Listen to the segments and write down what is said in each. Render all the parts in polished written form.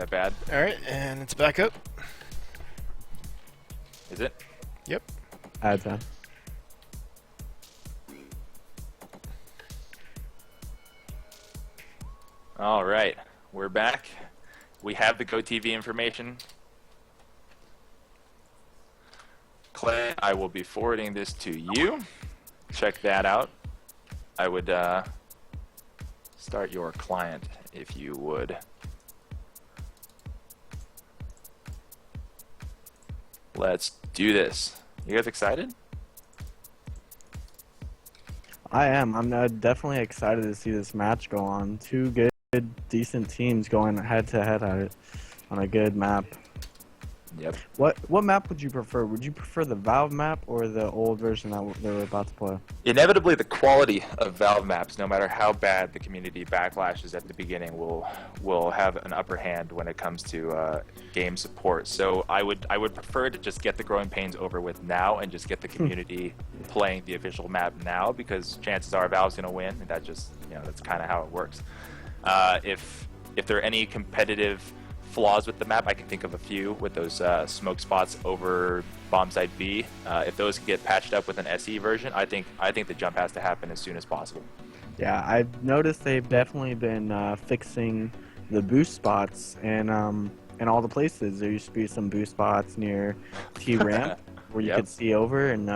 that bad. Alright, and it's back up. Is it? Yep. Add 10. All right, we're back. We have the GoTV information. Clay, I will be forwarding this to you. Check that out. I would start your client if you would. Let's do this. You guys excited? I am. I'm definitely excited to see this match go on. Two good, decent teams going head to head at it on a good map. Yep. What map would you prefer? Would you prefer the Valve map or the old version that they were about to play? Inevitably, the quality of Valve maps, no matter how bad the community backlashes at the beginning, will have an upper hand when it comes to game support. So I would prefer to just get the growing pains over with now and just get the community playing the official map now, because chances are Valve's gonna win, and that just, that's kind of how it works. If there are any competitive flaws with the map, I can think of a few with those smoke spots over bomb site B. If those can get patched up with an SE version, I think the jump has to happen as soon as possible. Yeah, I've noticed they've definitely been fixing the boost spots and in all the places. There used to be some boost spots near T-ramp where you could see over and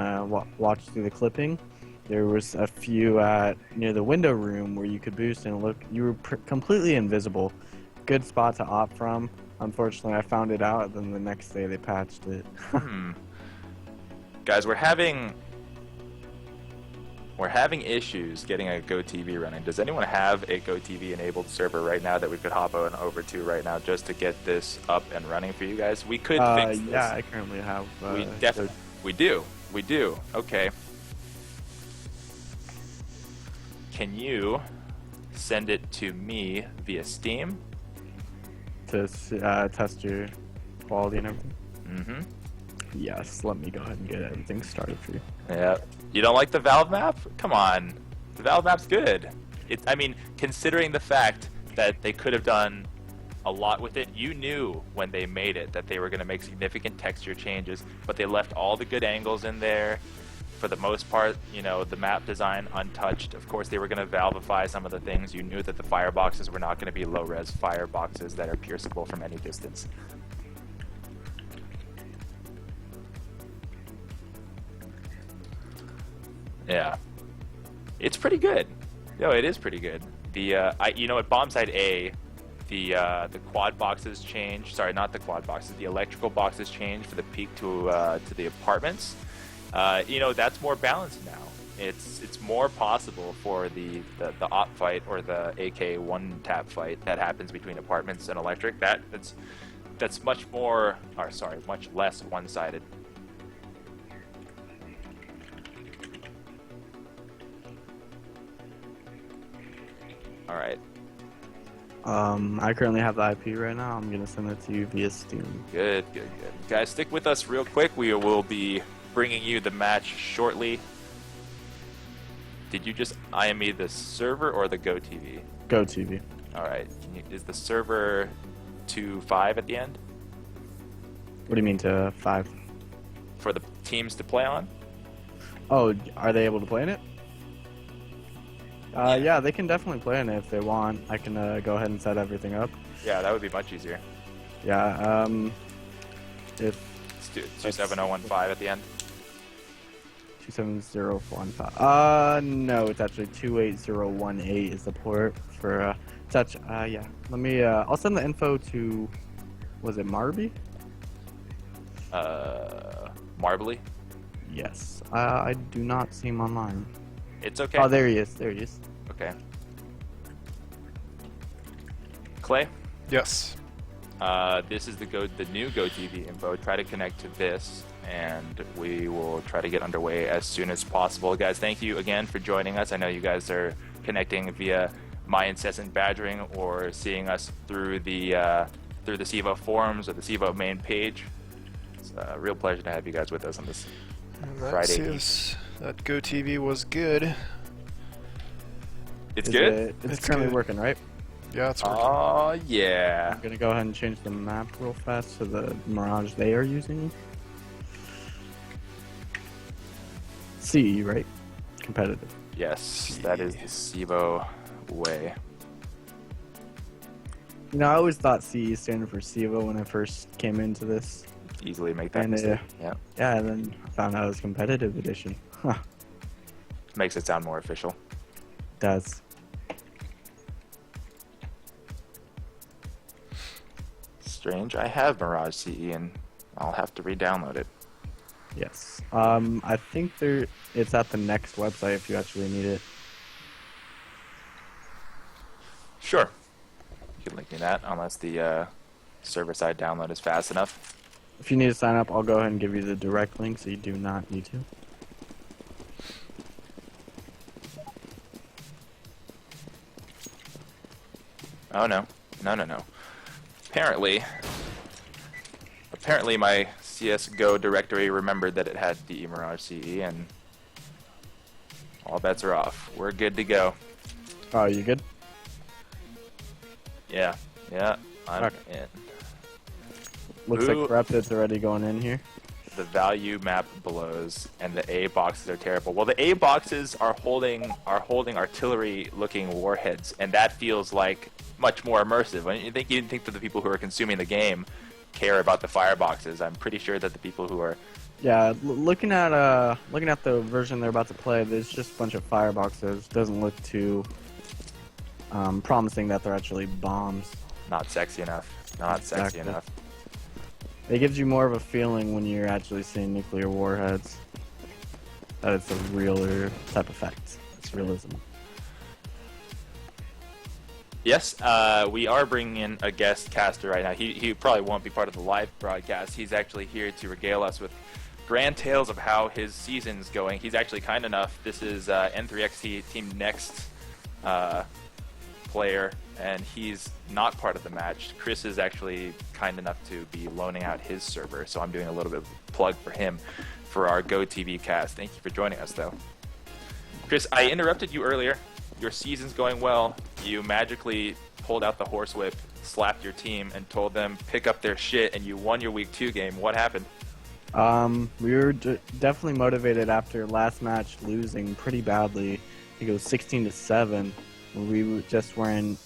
watch through the clipping. There was a few near the window room where you could boost and look. You were completely invisible. Good spot to opt from. Unfortunately, I found it out, and then the next day they patched it. Guys, we're having issues getting a GoTV running. Does anyone have a GoTV enabled server right now that we could hop on over to right now just to get this up and running for you guys? We could fix this. Yeah, I currently have. We do. Okay. Can you send it to me via Steam? To test your quality and everything? Mm-hmm. Yes, let me go ahead and get everything started for you. Yeah. You don't like the Valve map? Come on. The Valve map's good. I mean, considering the fact that they could have done a lot with it, you knew when they made it that they were going to make significant texture changes, but they left all the good angles in there. For the most part, the map design untouched. Of course, they were going to Valveify some of the things. You knew that the fireboxes were not going to be low-res fireboxes that are pierceable from any distance. Yeah. It's pretty good. No, it is pretty good. At bomb site A, the quad boxes changed. Sorry, not the quad boxes. The electrical boxes changed for the peak to the apartments. That's more balanced now. It's more possible for the op fight or the AK one tap fight that happens between apartments and electric. That's much less one-sided. All right. I currently have the IP right now. I'm gonna send it to you via Steam. Good. Guys, stick with us real quick. We will be bringing you the match shortly. Did you just IME the server or the GoTV? GoTV. All right. Is the server to 5 at the end? What do you mean to 5? For the teams to play on? Oh, are they able to play in it? Yeah, they can definitely play in it if they want. I can go ahead and set everything up. Yeah, that would be much easier. Yeah, if... Let's do 27015 at the end. 27015. No, it's actually 28018 is the port for touch. Yeah. Let me. I'll send the info to. Was it Marby? Marbly? Yes. I do not see him online. It's okay. Oh, there he is. There he is. Okay. Clay? Yes. This is the new GoTV info. Try to connect to this, and we will try to get underway as soon as possible. Guys, thank you again for joining us. I know you guys are connecting via my incessant badgering or seeing us through the CEVO forums or the CEVO main page. It's a real pleasure to have you guys with us on this Friday. That GoTV was good. It's good? It's currently good. working, right? Yeah, it's working. Oh, yeah. I'm gonna go ahead and change the map real fast to the Mirage they are using. CE, right? Competitive. Yes, that is the CEVO way. You know, I always thought CE standard for CEVO when I first came into this. Easily make that And mistake. Yeah. yeah, and then I found out it was competitive edition. Huh. Makes it sound more official. Does. Strange. I have Mirage CE and I'll have to re-download it. Yes. I think it's at the next website if you actually need it. Sure. You can link me that unless the server-side download is fast enough. If you need to sign up, I'll go ahead and give you the direct link so you do not need to. Oh no. No, no, no. Apparently my CSGO directory remembered that it had DE Mirage CE and all bets are off. We're good to go. Oh, you good? Yeah. Yeah. I'm Okay. in. Looks Ooh. like Corrupted's already going in here. The value map blows and the A boxes are terrible. Well, the A boxes are holding artillery looking warheads, and that feels like much more immersive. You didn't think that the people who are consuming the game care about the fireboxes. I'm pretty sure that the people who are Yeah, looking at the version they're about to play, there's just a bunch of fireboxes. Doesn't look too promising that they're actually bombs. not sexy enough. Not sexy Exactly. enough. It gives you more of a feeling when you're actually seeing nuclear warheads that it's a realer type effect. It's realism. Yes, we are bringing in a guest caster right now. He probably won't be part of the live broadcast. He's actually here to regale us with grand tales of how his season's going. He's actually kind enough. This is N3XT Team Next player, and he's not part of the match. Chris is actually kind enough to be loaning out his server, so I'm doing a little bit of a plug for him for our GoTV cast. Thank you for joining us, though. Chris, I interrupted you earlier. Your season's going well. You magically pulled out the horsewhip, slapped your team, and told them pick up their shit, and you won your Week 2 game. What happened? We were definitely motivated after last match losing pretty badly. I think it was 16-7. We just weren't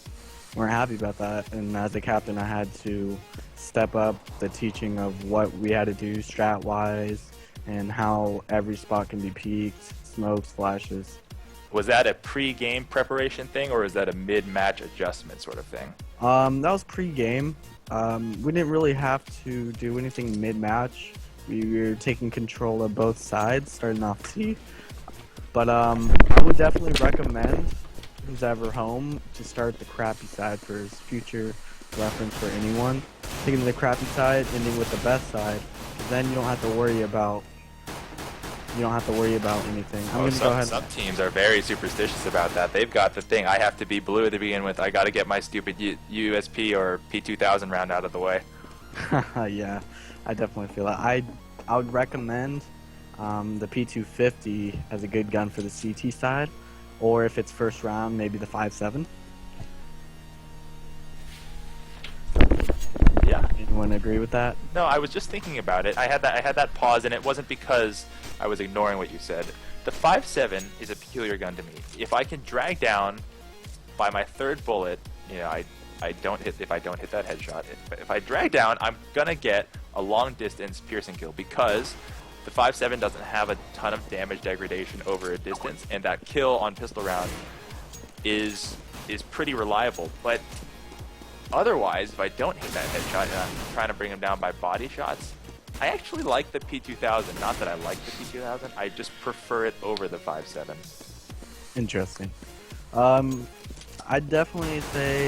happy about that, and as a captain, I had to step up the teaching of what we had to do strat-wise and how every spot can be peeked, smokes, flashes. Was that a pre-game preparation thing, or is that a mid-match adjustment sort of thing? That was pre-game. We didn't really have to do anything mid-match. We were taking control of both sides, starting off T. But I would definitely recommend who's ever home to start the crappy side for his future reference for anyone. Taking the crappy side, ending with the best side, 'cause then you don't have to worry about anything. I'm gonna go ahead. Some teams are very superstitious about that. They've got the thing, I have to be blue to begin with. I got to get my stupid USP or P2000 round out of the way. Yeah, I definitely feel that. I would recommend the P250 as a good gun for the CT side, or if it's first round, maybe the 5.7. Yeah. Anyone agree with that? No, I was just thinking about it. I had that pause, and it wasn't because I was ignoring what you said. The 5.7 is a peculiar gun to me. If I can drag down by my third bullet, you know, if I don't hit that headshot, if I drag down, I'm gonna get a long distance piercing kill because the 5.7 doesn't have a ton of damage degradation over a distance, and that kill on pistol round is pretty reliable. But otherwise, if I don't hit that headshot and I'm trying to bring him down by body shots, I actually like the P2000. Not that I like the P2000, I just prefer it over the 5.7. Interesting. I'd definitely say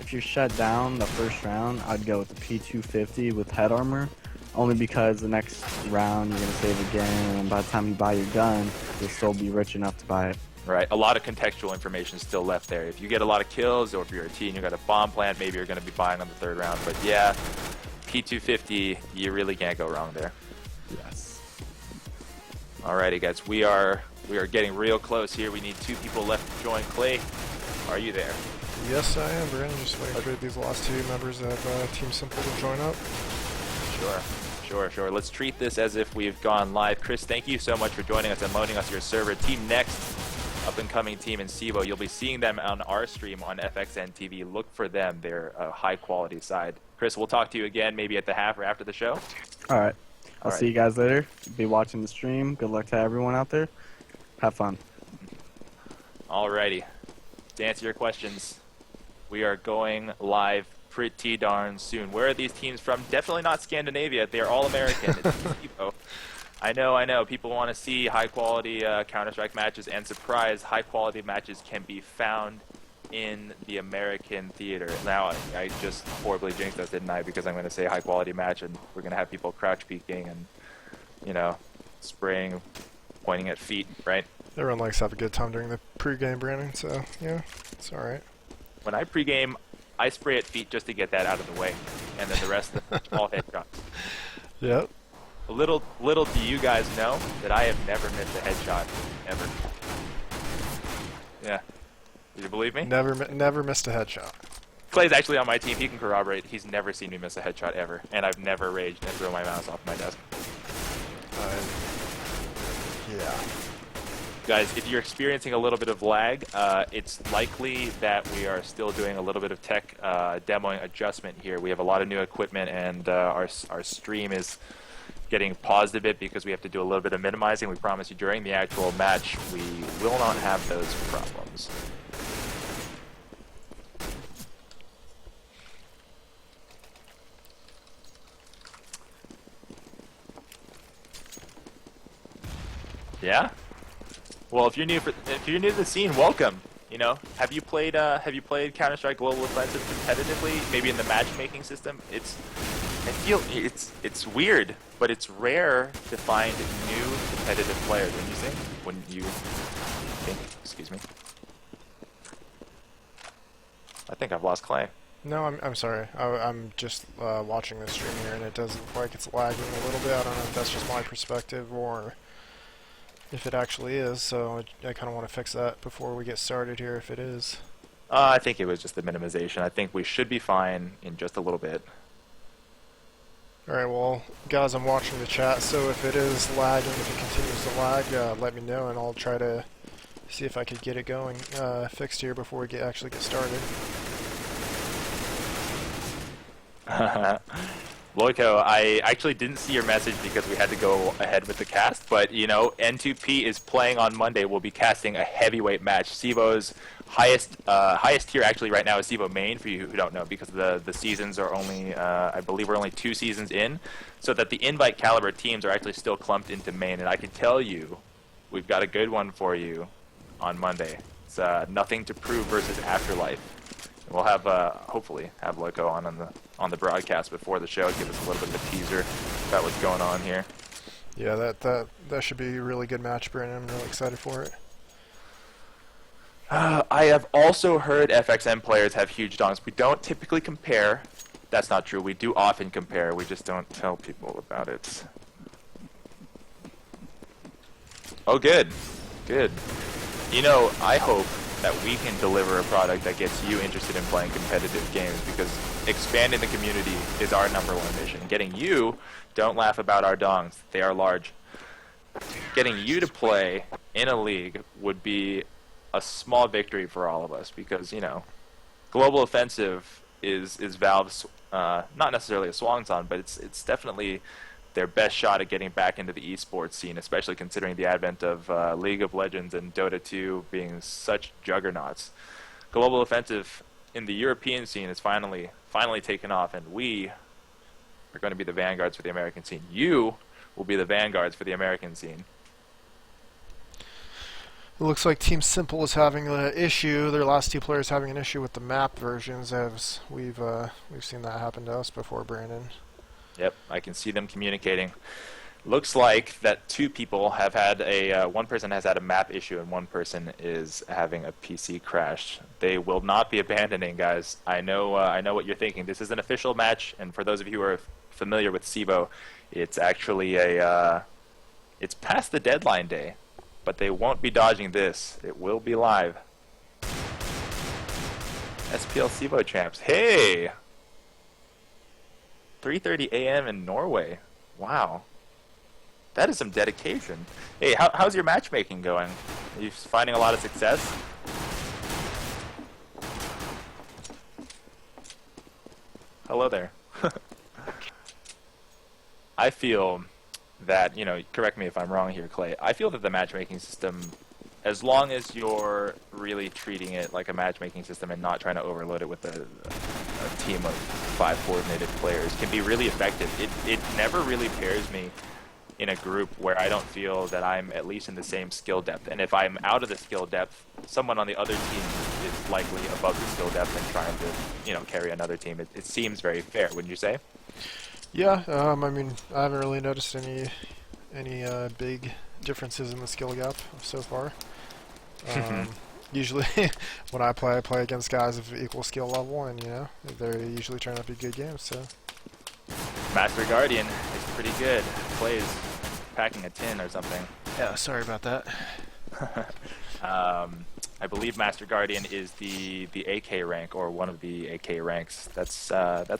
if you're shut down the first round, I'd go with the P250 with head armor. Only because the next round you're going to save again, and by the time you buy your gun, you'll still be rich enough to buy it. Right, a lot of contextual information is still left there. If you get a lot of kills, or if you're a T and you got a bomb plant, maybe you're going to be buying on the third round. But yeah, P250, you really can't go wrong there. Yes. Alrighty, guys, we are getting real close here. We need 2 people left to join. Clay, are you there? Yes, I am, Brandon. Just waiting for these last two members of Team Simple to join up. Sure. Let's treat this as if we've gone live. Chris, thank you so much for joining us and loaning us your server. Team Next, up-and-coming team in CEVO. You'll be seeing them on our stream on FXNTV. Look for them. They're a high-quality side. Chris, we'll talk to you again maybe at the half or after the show. All right. I'll see you guys later. Be watching the stream. Good luck to everyone out there. Have fun. Alrighty. To answer your questions, we are going live pretty darn soon. Where are these teams from? Definitely not Scandinavia. They are all American. It's CEVO. I know. People want to see high-quality Counter-Strike matches, and surprise, high-quality matches can be found in the American theater. Now, I just horribly jinxed us, didn't I? Because I'm going to say high-quality match, and we're going to have people crouch peeking and, you know, spraying, pointing at feet, right? Everyone likes to have a good time during the pregame, Brandon, so, yeah, it's alright. When I pregame, I spray at feet just to get that out of the way, and then the rest of the all headshots. Yep. Little do you guys know that I have never missed a headshot, ever. Yeah. Do you believe me? Never missed a headshot. Clay's actually on my team. He can corroborate. He's never seen me miss a headshot ever, and I've never raged and thrown my mouse off my desk. Yeah. Guys, if you're experiencing a little bit of lag, it's likely that we are still doing a little bit of tech demoing adjustment here. We have a lot of new equipment, and our stream is getting paused a bit because we have to do a little bit of minimizing. We promise you during the actual match, we will not have those problems. Yeah? Well, if you're new to the scene, welcome. You know, have you played Counter-Strike Global Offensive competitively? Maybe in the matchmaking system. I feel it's weird, but it's rare to find new competitive players. Wouldn't you think? Excuse me. I think I've lost Clay. No, I'm sorry. I'm just watching the stream here, and it does look like it's lagging a little bit. I don't know if that's just my perspective or if it actually is, so I kind of want to fix that before we get started here, if it is. I think it was just the minimization. I think we should be fine in just a little bit. Alright, well, guys, I'm watching the chat, so if it is lagging, if it continues to lag, let me know, and I'll try to see if I could get it going, fixed here before we actually get started. Loico, I actually didn't see your message because we had to go ahead with the cast, but, you know, N2P is playing on Monday. We'll be casting a heavyweight match. CEVO's highest tier actually right now is CEVO main, for you who don't know, because the seasons are only, I believe we're only 2 seasons in, so that the invite caliber teams are actually still clumped into main, and I can tell you, we've got a good one for you on Monday. It's Nothing to Prove versus Afterlife. We'll have, hopefully, have Loco on the broadcast before the show, give us a little bit of a teaser about what's going on here. Yeah, that should be a really good match, Brandon. I'm really excited for it. I have also heard FXN players have huge dongs. We don't typically compare. That's not true. We do often compare. We just don't tell people about it. Oh, good. Good. You know, I hope that we can deliver a product that gets you interested in playing competitive games, because expanding the community is our #1 mission. Getting you, don't laugh about our dongs, they are large. Getting you to play in a league would be a small victory for all of us, because, you know, Global Offensive is Valve's, not necessarily a swan song, but it's definitely their best shot at getting back into the esports scene, especially considering the advent of League of Legends and Dota 2 being such juggernauts. Global Offensive in the European scene is finally taken off, and we are going to be the vanguards for the American scene. You will be the vanguards for the American scene. It looks like Team Simple is having an issue. Their last 2 players having an issue with the map versions, as we've seen that happen to us before, Brandon. Yep, I can see them communicating. Looks like that 2 people have had one person has had a map issue and one person is having a PC crash. They will not be abandoning, guys. I know what you're thinking. This is an official match, and for those of you who are familiar with CEVO, it's actually it's past the deadline day, but they won't be dodging this. It will be live. SPL CEVO champs. Hey! 3:30 a.m. in Norway. Wow. That is some dedication. Hey, how's your matchmaking going? Are you finding a lot of success? Hello there. I feel that, correct me if I'm wrong here, Clay, I feel that the matchmaking system, as long as you're really treating it like a matchmaking system and not trying to overload it with a team of 5 coordinated players, can be really effective. It never really pairs me in a group where I don't feel that I'm at least in the same skill depth. And if I'm out of the skill depth, someone on the other team is likely above the skill depth and trying to, carry another team. It seems very fair, wouldn't you say? Yeah, I mean, I haven't really noticed any big differences in the skill gap so far. Usually, when I play against guys of equal skill level, and they usually turn out to be good games. So, Master Guardian is pretty good. Plays packing a tin or something. yeah, sorry about that. I believe Master Guardian is the AK rank, or one of the AK ranks. That's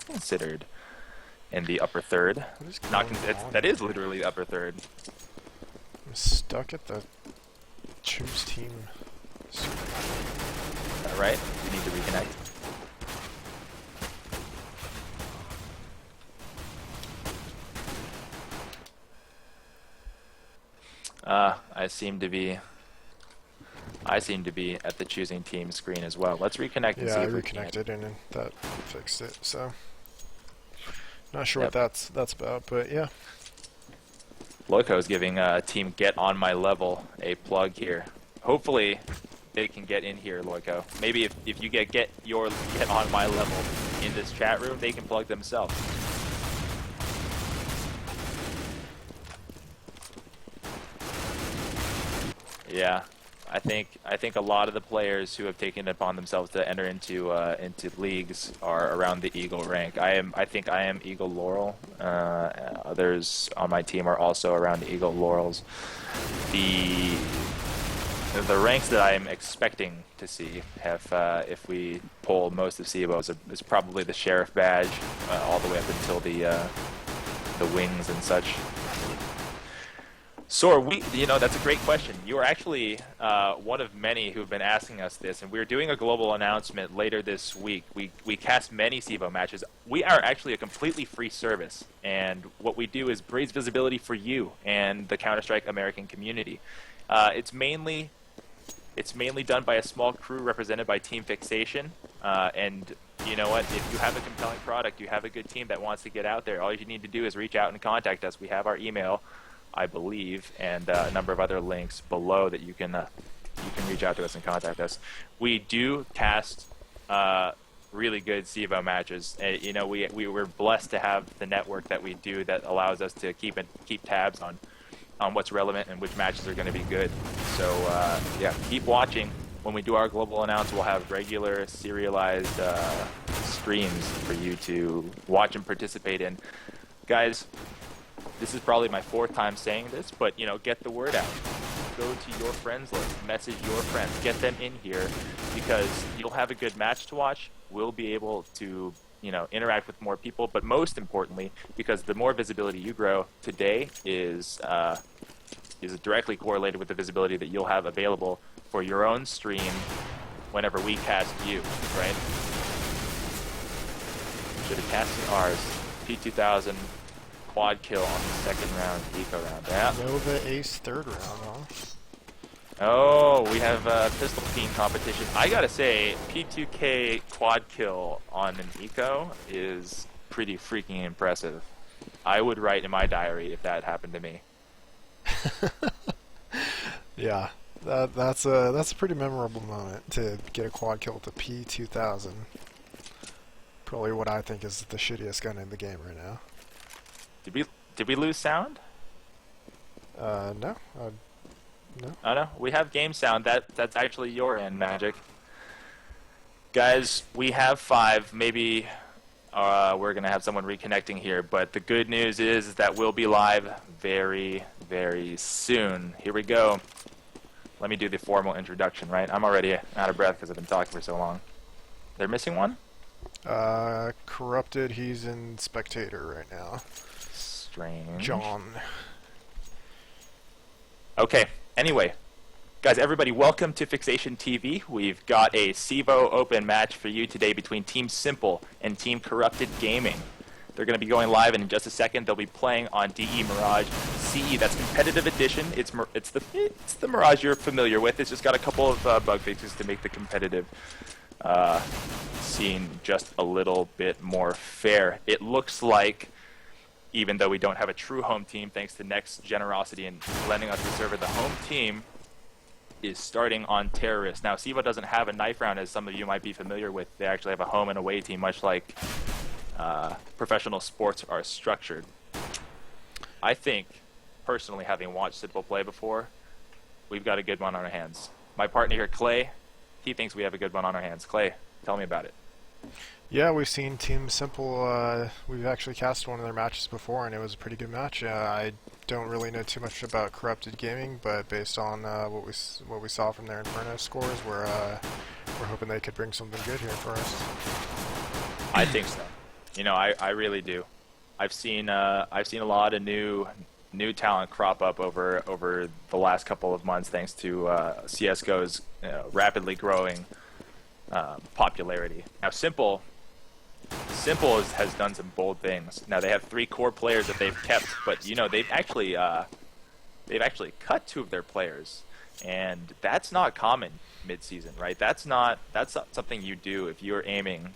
considered in the upper third. That is literally the upper third. I'm stuck at the choose team. Right? You need to reconnect. I seem to be at the choosing team screen as well. Let's reconnect and see Yeah, I if we reconnected and that fixed it. So, not sure Yep. what that's about, but yeah. Loco is giving Team Get On My Level a plug here. Hopefully, they can get in here, Loco. Maybe if you get On My Level in this chat room, they can plug themselves. Yeah, I think a lot of the players who have taken it upon themselves to enter into leagues are around the Eagle rank. I think I am Eagle Laurel. Others on my team are also around the Eagle Laurels. The ranks that I am expecting to see have, if we poll most of CEVO, is probably the Sheriff badge, all the way up until the wings and such. Sor, that's a great question. You are actually one of many who've been asking us this, and we're doing a global announcement later this week. We cast many CEVO matches. We are actually a completely free service, and what we do is raise visibility for you and the Counter-Strike American community. It's mainly done by a small crew represented by Team Fixation, and you know what? If you have a compelling product, you have a good team that wants to get out there, all you need to do is reach out and contact us. We have our email, I believe, and a number of other links below that you can reach out to us and contact us. We do cast really good CEVO matches. We were blessed to have the network that we do that allows us to keep tabs on what's relevant and which matches are going to be good. So yeah, keep watching. When we do our global announce, we'll have regular serialized streams for you to watch and participate in. Guys, this is probably my 4th time saying this, but get the word out. Go to your friends list, message your friends, get them in here, because you'll have a good match to watch. We'll be able to interact with more people, but most importantly, because the more visibility you grow today is directly correlated with the visibility that you'll have available for your own stream whenever we cast you, right? Should have casted ours. P2000 quad kill on the 2nd round, eco round. Yeah. Nova Ace 3rd round, huh? Oh, we have a pistol team competition. I gotta say, P2K quad kill on an eco is pretty freaking impressive. I would write in my diary if that happened to me. Yeah, that's a pretty memorable moment to get a quad kill with the P2000. Probably what I think is the shittiest gun in the game right now. Did we lose sound? No. No. Oh no, we have game sound. That's actually your end, Magic. Guys, we have 5. Maybe we're gonna have someone reconnecting here, but the good news is that we'll be live very, very soon. Here we go. Let me do the formal introduction, right? I'm already out of breath because I've been talking for so long. They're missing one? Corrupted, he's in spectator right now. Strange. John. Okay, anyway. Guys, everybody, welcome to FXNTV. We've got a CEVO open match for you today between Team Simple and Team Corrupted Gaming. They're going to be going live in just a second. They'll be playing on DE Mirage CE. That's competitive edition. It's the Mirage you're familiar with. It's just got a couple of bug fixes to make the competitive scene just a little bit more fair. It looks like, even though we don't have a true home team, thanks to Next generosity and lending us the server, the home team is starting on Terrorist. Now, CEVO doesn't have a knife round, as some of you might be familiar with. They actually have a home and away team, much like professional sports are structured. I think, personally, having watched Simple play before, we've got a good one on our hands. My partner here, Clay, he thinks we have a good one on our hands. Clay, tell me about it. Yeah, we've seen Team Simple. We've actually cast one of their matches before, and it was a pretty good match. I don't really know too much about Corrupted Gaming, but based on what we saw from their Inferno scores, we're hoping they could bring something good here for us. I think so. You know, I really do. I've seen a lot of new talent crop up over the last couple of months, thanks to CS:GO's rapidly growing popularity. Now, Simple has done some bold things. Now, they have 3 core players that they've kept, but you know, they've actually cut 2 of their players, and that's not common mid-season, right? That's not something you do if you're aiming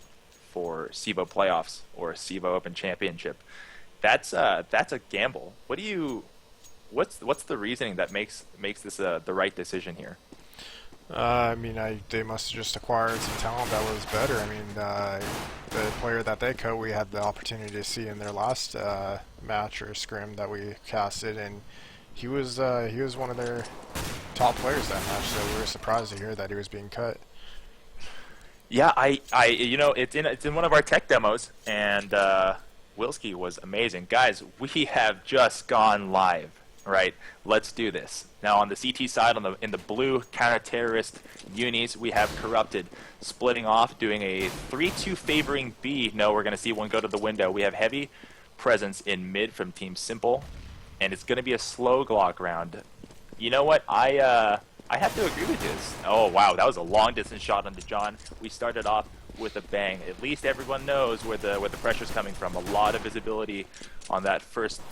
for CEVO playoffs or a CEVO Open Championship. That's a gamble. What's the reasoning that makes this the right decision here? I mean, they must have just acquired some talent that was better. I mean, the player that they cut, we had the opportunity to see in their last match or scrim that we casted, and he was one of their top players that match. So we were surprised to hear that he was being cut. Yeah, you know, it's in one of our tech demos, and Wilski was amazing. Guys, we have just gone live. Right, let's do this. Now on the CT side, in the blue counter-terrorist unis, we have Corrupted splitting off, doing a 3-2 favoring B. No, we're going to see one go to the window. We have heavy presence in mid from Team Simple, and it's going to be a slow Glock round. You know what? I have to agree with this. Oh wow, that was a long-distance shot onto John. We started off with a bang. At least everyone knows where the pressure's coming from. A lot of visibility on that first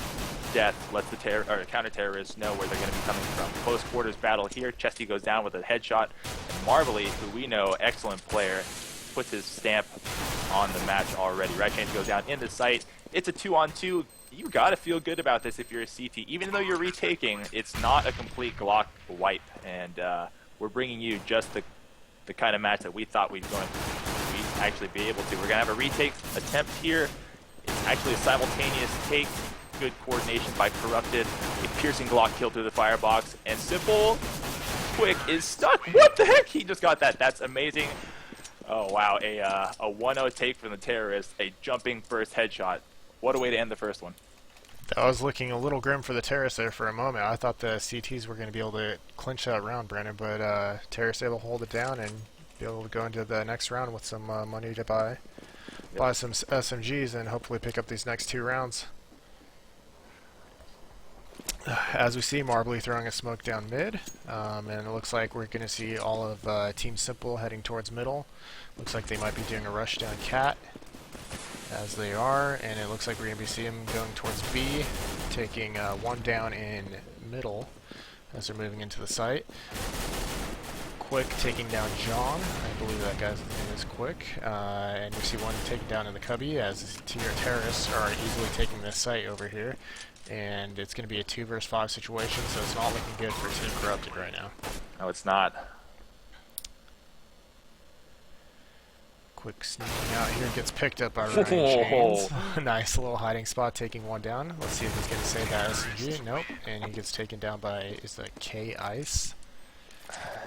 death lets the counter-terrorists know where they're going to be coming from. Close quarters battle here. Chesty goes down with a headshot. And Marbley, who we know, excellent player, puts his stamp on the match already. Right Change goes down in the sight. It's a 2-on-2. You got to feel good about this if you're a CT. Even though you're retaking, it's not a complete Glock wipe. And we're bringing you just the kind of match that we thought we'd actually be able to. We're going to have a retake attempt here. It's actually a simultaneous take. Good coordination by Corrupted. A piercing Glock kill through the firebox. And Simple Quick is stuck. What the heck? He just got that. That's amazing. Oh, wow. A 1-0 take from the terrorist. A jumping first headshot. What a way to end the first one. That was looking a little grim for the terrorists there for a moment. I thought the CTs were going to be able to clinch that round, Brandon, but terrorists able to hold it down and be able to go into the next round with some money to buy some SMGs and hopefully pick up these next 2 rounds. As we see, Marbley throwing a smoke down mid, and it looks like we're going to see all of Team Simple heading towards middle. Looks like they might be doing a rush down Cat, as they are, and it looks like we're going to be seeing them going towards B, taking 1 down in middle as they're moving into the site. Quick taking down John. I believe that guy's name is Quick. And we see one taken down in the cubby as tier terrorists are easily taking this site over here. And it's going to be a 2 versus 5 situation, so it's not looking good for Team Corrupted right now. No, it's not. Quick sneaking out here, gets picked up by Ryan Chains. Nice little hiding spot, taking 1 down. Let's see if he's going to save that SMG. Nope. And he gets taken down by, is that K-Ice?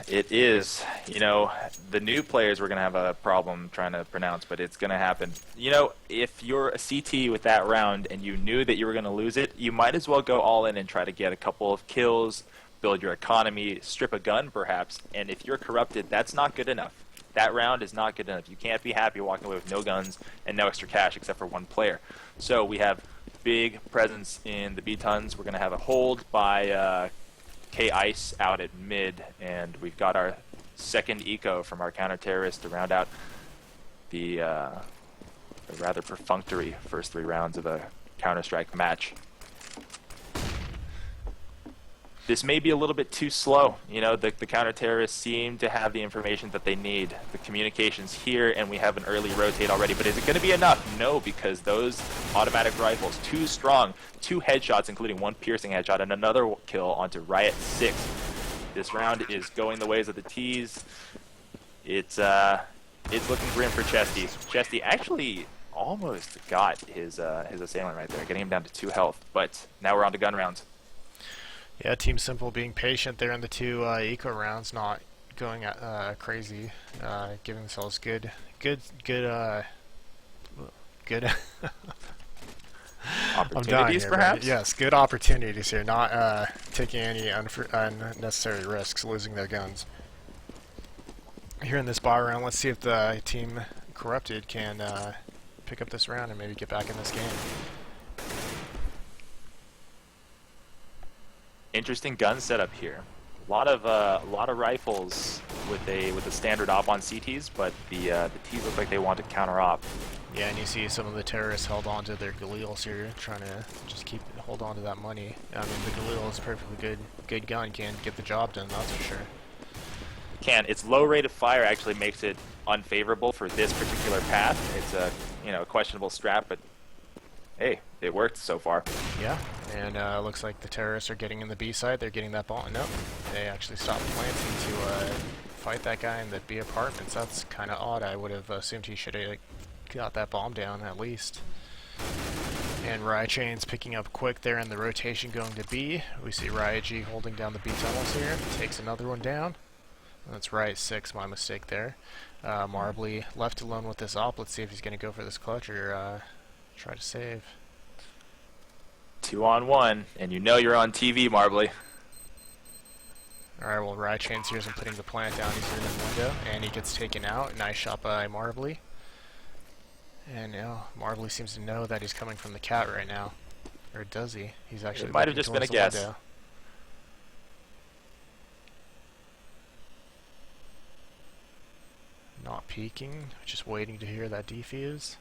It is. You know, the new players we're going to have a problem trying to pronounce, but it's going to happen. You know, if you're a CT with that round and you knew that you were going to lose it, you might as well go all in and try to get a couple of kills, build your economy, strip a gun perhaps, and if you're Corrupted, that's not good enough. that round is not good enough. You can't be happy walking away with no guns and no extra cash except for one player. So we have big presence in the B-tons. We're going to have a hold by K-Ice out at mid, and we've got our second eco from our counter-terrorist to round out the rather perfunctory first 3 rounds of a Counter-Strike match. This may be a little bit too slow. You know, the counter-terrorists seem to have the information that they need. The communication's here, and we have an early rotate already. But is it going to be enough? No, because those automatic rifles, too strong. 2 headshots, including 1 piercing headshot, and another kill onto Riot 6. This round is going the ways of the T's. It's looking grim for Chesty. Chesty actually almost got his assailant right there, getting him down to 2 health. But now we're on to gun rounds. Yeah, Team Simple being patient there in the 2 eco rounds, not going crazy, giving themselves good Opportunities, here, perhaps? Right? Yes, good opportunities here, not taking any unnecessary risks, losing their guns. Here in this buy round, let's see if the Team Corrupted can pick up this round and maybe get back in this game. Interesting gun setup here. A lot of rifles with a standard op on CTs, but the T's look like they want to counter op. Yeah, and you see some of the terrorists held on to their Galils here, trying to just hold on to that money. I mean, the Galil is a perfectly good gun, can get the job done, that's for sure. Its low rate of fire actually makes it unfavorable for this particular path. It's a questionable strap, but hey, it worked so far. Yeah, and looks like the terrorists are getting in the B side. They're getting that bomb. Nope, they actually stopped planting to fight that guy in the B apartments. That's kind of odd. I would have assumed he should have got that bomb down at least. And Riot Chain's picking up quick there in the rotation going to B. We see Riot G holding down the B tunnels here. Takes another one down. That's Riot 6, my mistake there. Marbly left alone with this op. Let's see if he's going to go for this clutch or try to save. 2-on-1, and you know you're on TV, Marbly. Alright, well, Riot Chain's here and putting the plant down. He's in the window, and he gets taken out. Nice shot by Marbly. And now Marbly seems to know that he's coming from the cat right now. Or does he? He's actually. It might have just been a guess. Window. Not peeking, just waiting to hear that defuse.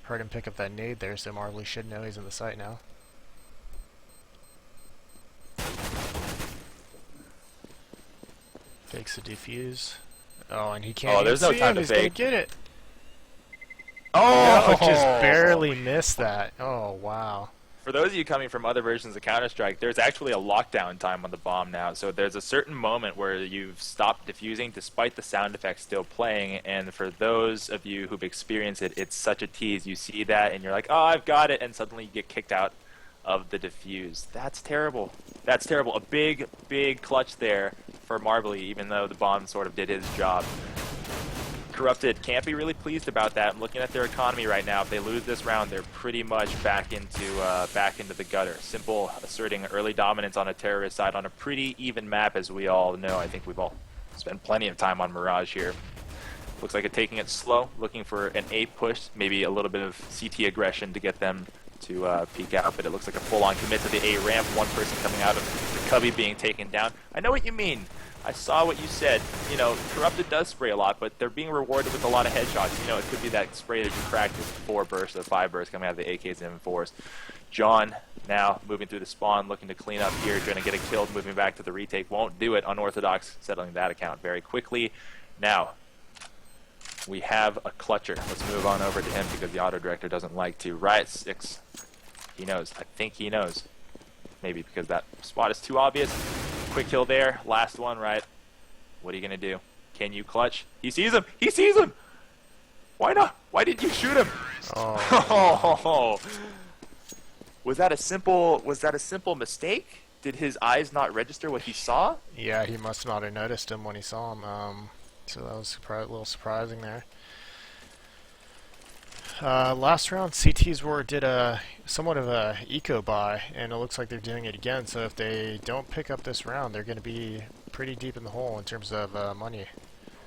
Heard him pick up that nade there, so Marbly should know he's in the site now. Fakes the defuse. Oh, and he can't. Oh, there's no time to fake. He's gonna get it. Oh, just barely missed that. Oh, wow. For those of you coming from other versions of Counter-Strike, there's actually a lockdown time on the bomb now. So there's a certain moment where you've stopped diffusing despite the sound effects still playing. And for those of you who've experienced it, it's such a tease. You see that and you're like, oh, I've got it. And suddenly you get kicked out of the diffuse. That's terrible. That's terrible. A big, big clutch there for Marbly, even though the bomb sort of did his job. Corrupted can't be really pleased about that. I'm looking at their economy right now. If they lose this round, they're pretty much back into the gutter. Simple asserting early dominance on a terrorist side on a pretty even map, as we all know. I think we've all spent plenty of time on Mirage here. Looks like it's taking it slow, looking for an A push, maybe a little bit of CT aggression to get them to peek out, but it looks like a full-on commit to the A ramp. One person coming out of the cubby being taken down. I know what you mean. I saw what you said. You know, Corrupted does spray a lot, but they're being rewarded with a lot of headshots. You know, it could be that spray that you cracked with 4 bursts or 5 bursts coming out of the AKs and M4s. John now moving through the spawn, looking to clean up here, trying to get a kill, moving back to the retake. Won't do it. Unorthodox, settling that account very quickly. Now, we have a clutcher. Let's move on over to him because the auto director doesn't like to. Riot 6. He knows. I think he knows. Maybe because that spot is too obvious. Quick kill there. Last one, right? What are you going to do? Can you clutch? He sees him. He sees him. Why not? Why didn't you shoot him? Oh. Was that a simple mistake? Did his eyes not register what he saw? Yeah, he must not have noticed him when he saw him. So that was a little surprising there. Last round, CTs did somewhat of a eco buy, and it looks like they're doing it again. So if they don't pick up this round, they're going to be pretty deep in the hole in terms of money.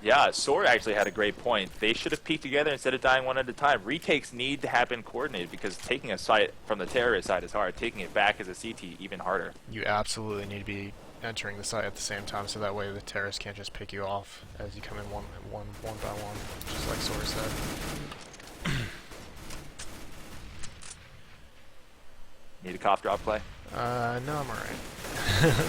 Yeah, Sword actually had a great point. They should have peeked together instead of dying one at a time. Retakes need to happen coordinated because taking a site from the terrorist side is hard. Taking it back as a CT even harder. You absolutely need to be entering the site at the same time, so that way the terrorists can't just pick you off as you come in one by one, just like Sword said. Need a cough drop play? No, I'm alright.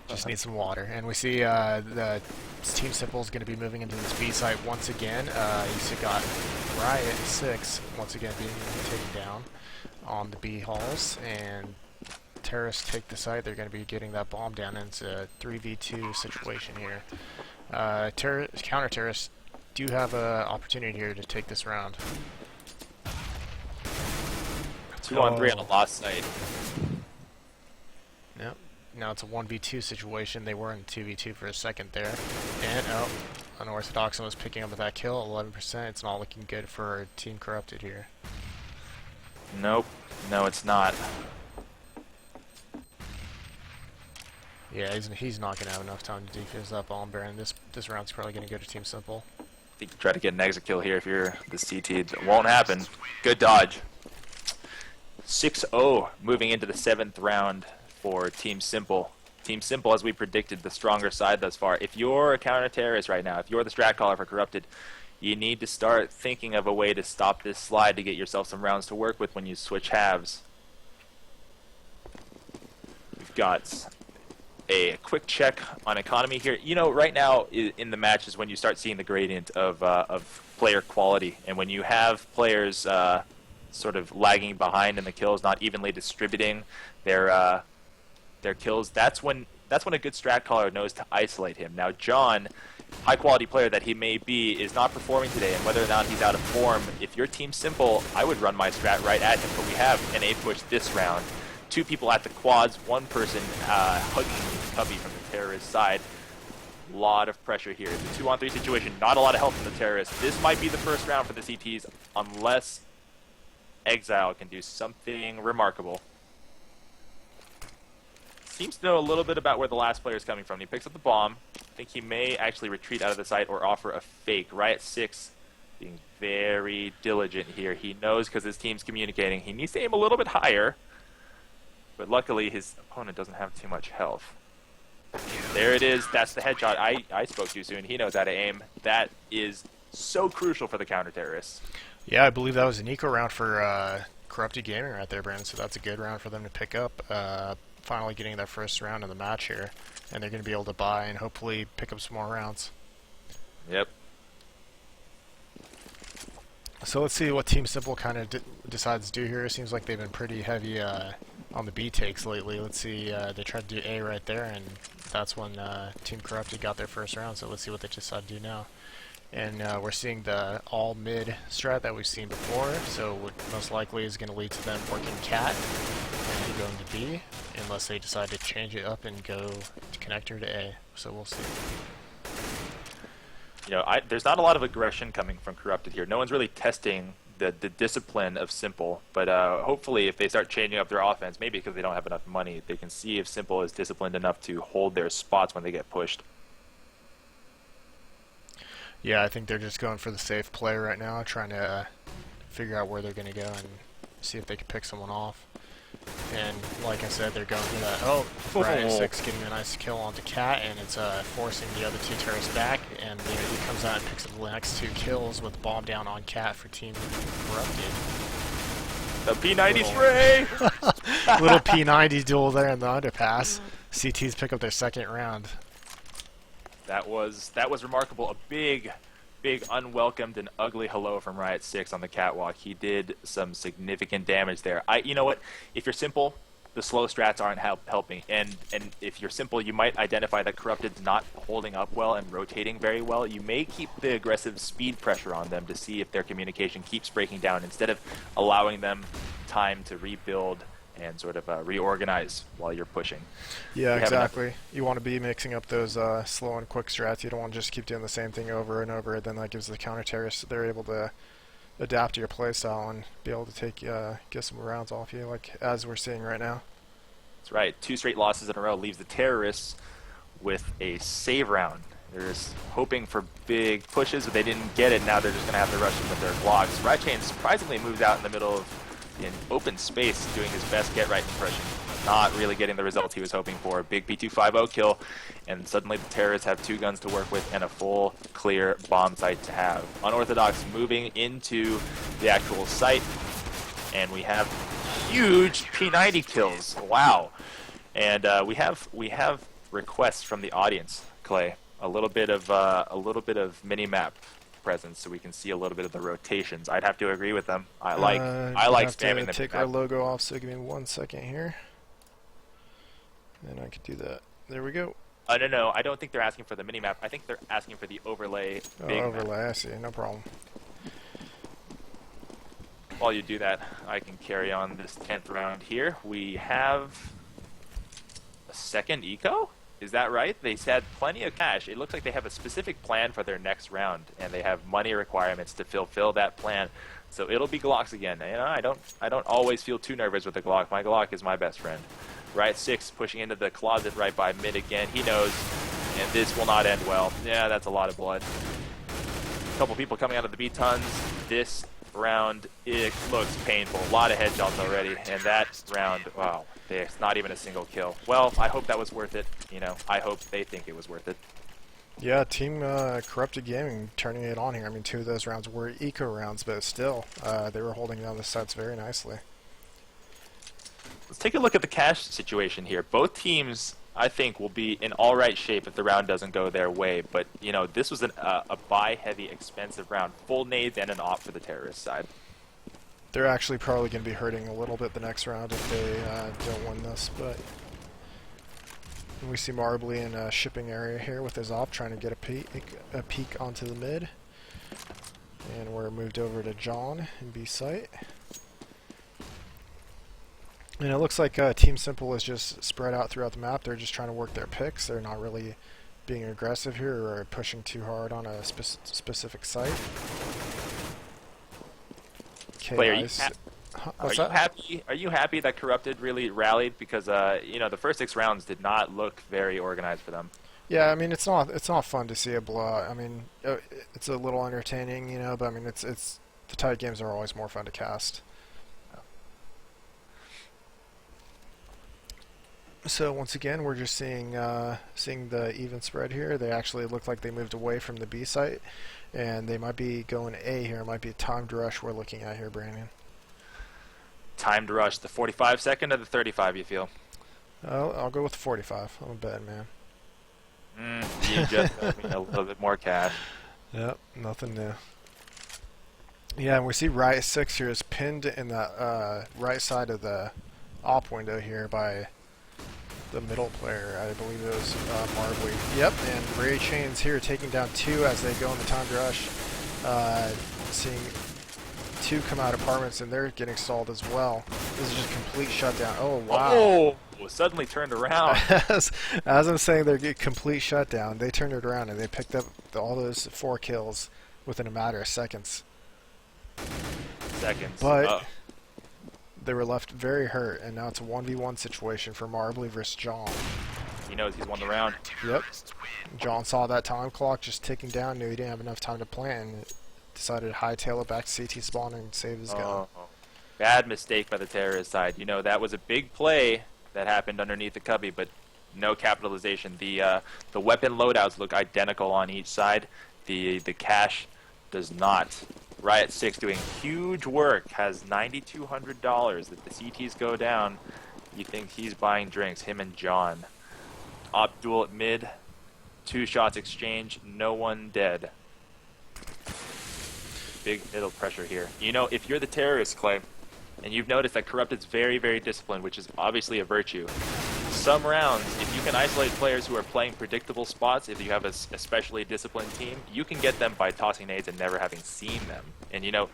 Just need some water. And we see the Team Simple is going to be moving into this B site once again. You got Riot 6 once again being taken down on the B halls, and terrorists take the site. They're going to be getting that bomb down, and it's a 3v2 situation here. Counter-terrorists do have an opportunity here to take this round. 2-on-3 on the lost site. Yep. Now it's a 1v2 situation. They were in 2v2 for a second there. And, oh, Unorthodox was picking up that kill, 11%. It's not looking good for Team Corrupted here. Nope. No, it's not. Yeah, he's not going to have enough time to defuse that bomb baron. This round's probably going to go to Team Simple. I think you try to get an exit kill here if you're the CT. It won't happen. Good dodge. 6-0 moving into the 7th round for Team Simple. Team Simple, as we predicted, the stronger side thus far. If you're a counter-terrorist right now, if you're the strat caller for Corrupted, you need to start thinking of a way to stop this slide to get yourself some rounds to work with when you switch halves. We've got a quick check on economy here. You know, right now in the match is when you start seeing the gradient of player quality, and when you have players sort of lagging behind in the kills, not evenly distributing their kills, that's when a good strat caller knows to isolate him. Now, John, high quality player that he may be, is not performing today, and whether or not he's out of form, if you're Team Simple, I would run my strat right at him. But we have an A push this round. 2 people at the quads, 1 person hugging Cubby from the terrorist side. Lot of pressure here. It's a 2-on-3 situation, not a lot of help from the terrorists. This might be the first round for the CTs, unless Exile can do something remarkable. Seems to know a little bit about where the last player is coming from. He picks up the bomb. I think he may actually retreat out of the site or offer a fake. Riot 6 being very diligent here. He knows because his team's communicating. He needs to aim a little bit higher, but luckily his opponent doesn't have too much health. There it is. That's the headshot. I spoke too soon. He knows how to aim. That is so crucial for the counter-terrorists. Yeah, I believe that was an eco round for Corrupted Gaming right there, Brandon, so that's a good round for them to pick up. Finally getting their first round of the match here, and they're going to be able to buy and hopefully pick up some more rounds. Yep. So let's see what Team Simple kind of decides to do here. It seems like they've been pretty heavy on the B takes lately. Let's see, they tried to do A right there, and that's when Team Corrupted got their first round, so let's see what they decide to do now. And we're seeing the all-mid strat that we've seen before, so what most likely is going to lead to them working cat and going to B, unless they decide to change it up and go to connector to A. So we'll see. You know, there's not a lot of aggression coming from Corrupted here. No one's really testing the discipline of Simple, but hopefully if they start changing up their offense, maybe because they don't have enough money, they can see if Simple is disciplined enough to hold their spots when they get pushed. Yeah, I think they're just going for the safe play right now, trying to figure out where they're going to go and see if they can pick someone off. And like I said, they're going for that. Oh, Riot 6 getting a nice kill onto Cat, and it's forcing the other 2 terrorists back. And he comes out and picks up the next 2 kills with bomb down on Cat for Team Corrupted. The P90 spray! Little P90 duel there in the underpass. CTs pick up their second round. That was remarkable. A big unwelcomed and ugly hello from Riot 6 on the catwalk. He did some significant damage there. You know what? If you're Simple, the slow strats aren't helping. And if you're Simple, you might identify that Corrupted's not holding up well and rotating very well. You may keep the aggressive speed pressure on them to see if their communication keeps breaking down instead of allowing them time to rebuild and sort of reorganize while you're pushing. Yeah, exactly. You want to be mixing up those slow and quick strats. You don't want to just keep doing the same thing over and over. Then that gives the counter-terrorists, they're able to adapt to your playstyle and be able to get some rounds off you, like as we're seeing right now. That's right. 2 straight losses in a row leaves the terrorists with a save round They're just hoping for big pushes, but they didn't get it. Now they're just going to have to rush in with their blocks. Right Chain surprisingly moves out in the middle of an open space, doing his best get right impression. Not really getting the results he was hoping for. Big B250 kill, and suddenly the terrorists have 2 guns to work with and a full clear bomb site to have. Unorthodox moving into the actual site, and we have huge P90 kills. Wow. And we have requests from the audience, Clay. A little bit of mini-map presence, so we can see a little bit of the rotations. I'd have to agree with them. I like spamming them. Take our logo off, so give me 1 second here, and I could do that. There we go. No, I don't think they're asking for the mini-map. I think they're asking for the overlay. Overlay. I see. No problem. While you do that, I can carry on this 10th round here. We have a second eco? Is that right? They said plenty of cash. It looks like they have a specific plan for their next round, and they have money requirements to fulfill that plan. So it'll be Glocks again. You know, I don't always feel too nervous with the Glock. My Glock is my best friend. Right 6 pushing into the closet right by mid again. He knows, and this will not end well. Yeah, that's a lot of blood. A couple people coming out of the B-tons. This round, it looks painful. A lot of headshots already, and that round, wow, there's not even a single kill. Well, I hope that was worth it. You know, I hope they think it was worth it. Yeah, Team Corrupted Gaming turning it on here. I mean, 2 of those rounds were eco rounds, but still, they were holding down the sets very nicely. Let's take a look at the cash situation here. Both teams, I think, will be in all right shape if the round doesn't go their way. But, you know, this was a buy-heavy, expensive round. Full nades and an op for the terrorist side. They're actually probably going to be hurting a little bit the next round if they don't win this. But we see Marbly in a shipping area here with his op trying to get a peek onto the mid. And we're moved over to John in B site. And it looks like Team Simple is just spread out throughout the map. They're just trying to work their picks. They're not really being aggressive here or pushing too hard on a specific site. Wait, are you happy that Corrupted really rallied? Because you know, the first 6 rounds did not look very organized for them. Yeah, I mean, it's not fun to see a blowout. I mean, it's a little entertaining, you know, but I mean, it's the tight games are always more fun to cast. So once again, we're just seeing the even spread here. They actually look like they moved away from the B site, and they might be going A here. It might be a timed rush we're looking at here, Brandon. Timed rush, the 45 second or the 35, you feel? I'll go with the 45. I'm a betting man. You just owe me a little bit more cash. Yep, nothing new. Yeah, and we see Riot 6 here is pinned in the right side of the op window here by the middle player. I believe it was Marbly. Yep, and Ray Chain's here taking down 2 as they go in the timed rush. Seeing 2 come out of apartments, and they're getting stalled as well. This is just complete shutdown. Oh, wow. Oh, suddenly turned around. As I'm saying, they're getting complete shutdown. They turned it around, and they picked up all those 4 kills within a matter of seconds. But they were left very hurt, and now it's a 1v1 situation for Marbly versus John. He knows he's won the round. Yep. John saw that time clock just ticking down, knew he didn't have enough time to plan, decided to hightail it back to CT spawn and save his gun. Bad mistake by the terrorist side. You know, that was a big play that happened underneath the cubby, but no capitalization. The weapon loadouts look identical on each side. The cash does not. Riot 6 doing huge work, has $9,200. If the CTs go down, you think he's buying drinks, him and John. Op duel at mid, 2 shots exchange, no one dead. Big middle pressure here. You know, if you're the terrorist, Clay, and you've noticed that Corrupted's very, very disciplined, which is obviously a virtue. Some rounds, if you can isolate players who are playing predictable spots, if you have a especially disciplined team, you can get them by tossing nades and never having seen them. And you know,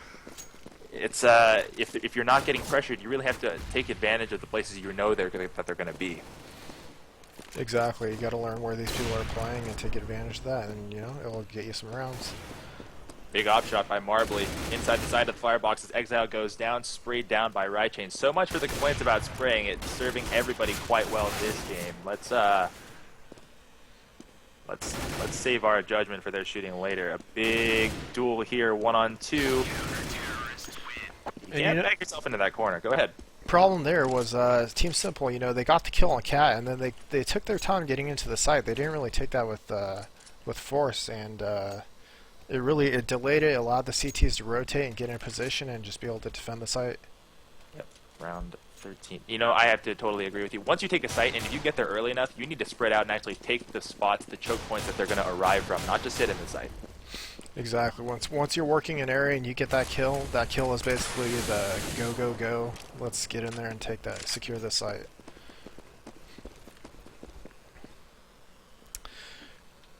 it's if you're not getting pressured, you really have to take advantage of the places you know that they're going to be. Exactly. You got to learn where these people are playing and take advantage of that, and you know, it'll get you some rounds. Big op shot by Marbly. Inside the side of the fireboxes, Exile goes down, sprayed down by Riot Chain. So much for the complaints about spraying. It's serving everybody quite well this game. Let's Let's save our judgment for their shooting later. A big duel here, 1-on-2. You can't back yourself into that corner. Go ahead. Problem there was Team Simple. You know, they got the kill on Cat, and then they took their time getting into the site. They didn't really take that with force, and it delayed it. Allowed the CTs to rotate and get in position and just be able to defend the site. Yep. Round 13. You know, I have to totally agree with you. Once you take a site, and if you get there early enough, you need to spread out and actually take the spots, the choke points that they're going to arrive from, not just sit in the site. Exactly. Once you're working an area and you get that kill is basically the go. Let's get in there and take that, secure the site.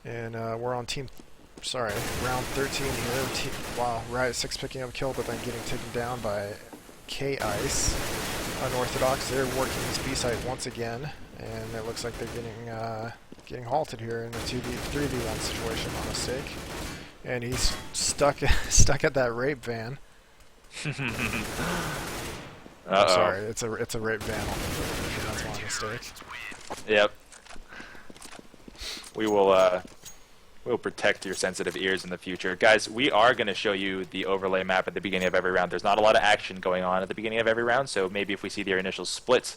And we're on round 13 here. Wow, Riot 6 picking up a kill, but then getting taken down by K-Ice. Unorthodox, they're working this B site once again, and it looks like they're getting halted here in a 3v1 situation on a stake. And he's stuck at that rape van. I'm sorry, it's a rape van on the version. That's my mistake. Yep. We'll protect your sensitive ears in the future. Guys, we are going to show you the overlay map at the beginning of every round. There's not a lot of action going on at the beginning of every round, so maybe if we see their initial splits,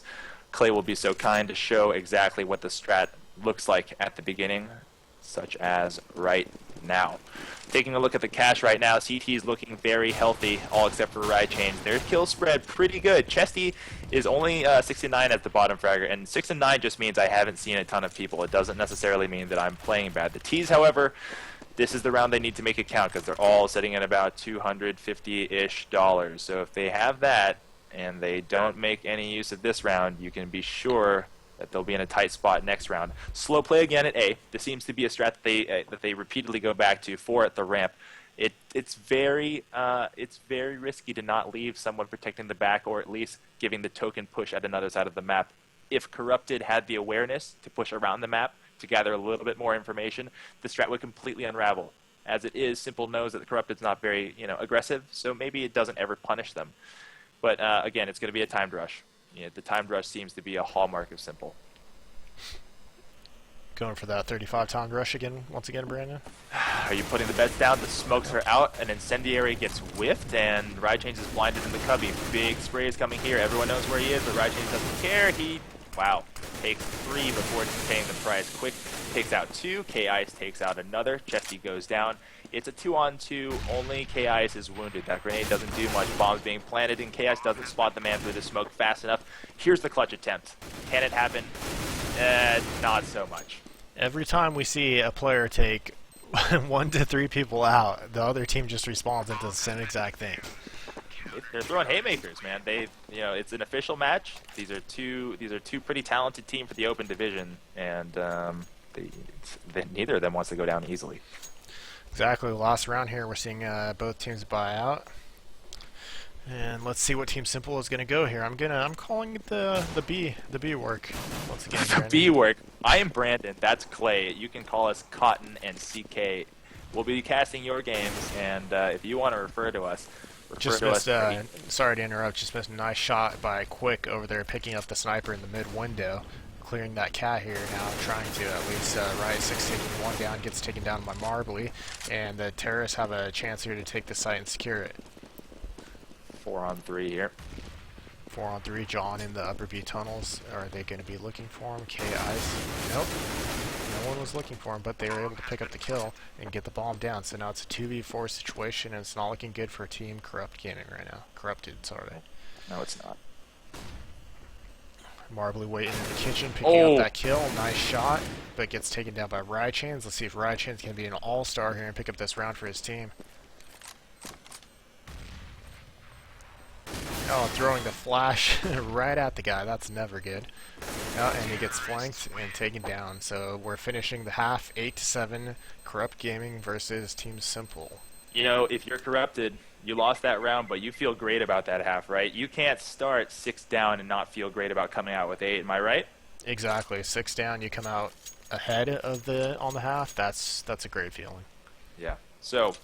Clay will be so kind to show exactly what the strat looks like at the beginning, such as right now. Taking a look at the cache right now, CT is looking very healthy, all except for Ride Chains. Their kill spread pretty good. Chesty is only 69 at the bottom fragger, and 6 and 9 just means I haven't seen a ton of people. It doesn't necessarily mean that I'm playing bad. The T's, however, this is the round they need to make it count because they're all sitting at about $250-ish. So if they have that and they don't make any use of this round, you can be sure that they'll be in a tight spot next round. Slow play again at A. This seems to be a strat that they repeatedly go back to. 4 at the ramp. It's very risky to not leave someone protecting the back, or at least giving the token push at another side of the map. If Corrupted had the awareness to push around the map to gather a little bit more information, the strat would completely unravel. As it is, Simple knows that the Corrupted's not very aggressive, so maybe it doesn't ever punish them. But again, it's going to be a timed rush. The timed rush seems to be a hallmark of Simple. Going for that 35 timed rush once again, Brandon? Are you putting the bets down? The smokes are out. An incendiary gets whiffed, and Ride Chains is blinded in the cubby. Big spray is coming here. Everyone knows where he is, but Ride Chains doesn't care. He, takes 3 before paying the price. Quick takes out 2. K-Ice takes out another. Chesty goes down. It's a 2-on-2. Only K-Ice is wounded. That grenade doesn't do much. Bombs being planted, and K-Ice doesn't spot the man through the smoke fast enough. Here's the clutch attempt. Can it happen? Not so much. Every time we see a player take 1 to 3 people out, the other team just responds and does the same exact thing. They're throwing haymakers, man. It's an official match. These are two pretty talented teams for the open division, and neither of them wants to go down easily. Exactly. Last round here, we're seeing both teams buy out, and let's see what Team Simple is going to go here. I'm calling it the B work once again. The B work. I am Brandon. That's Clay. You can call us Cotton and CK. We'll be casting your games, and if you want to refer to us. Sorry to interrupt. Just missed a nice shot by Quick over there, picking up the sniper in the mid window, clearing that cat here. Now trying to at least Riot 6 taking 1 down, gets taken down by Marbly, and the terrorists have a chance here to take the site and secure it. 4-on-3 here. 4-on-3. John in the upper B tunnels. Are they going to be looking for him? K-Ice. Nope. No one was looking for him, but they were able to pick up the kill and get the bomb down. So now it's a 2v4 situation, and it's not looking good for Team Corrupt Gaming right now. Corrupted, sorry. No, it's not. Marbly waiting in the kitchen, picking up that kill. Nice shot, but gets taken down by Ride Chains. Let's see if Ride Chains can be an all-star here and pick up this round for his team. Oh, throwing the flash right at the guy. That's never good. And he gets flanked and taken down. So we're finishing the half 8-7. Corrupt Gaming versus Team Simple. If you're Corrupted, you lost that round, but you feel great about that half, right? You can't start 6 down and not feel great about coming out with 8. Am I right? Exactly. 6 down, you come out ahead of on the half. That's a great feeling. Yeah. So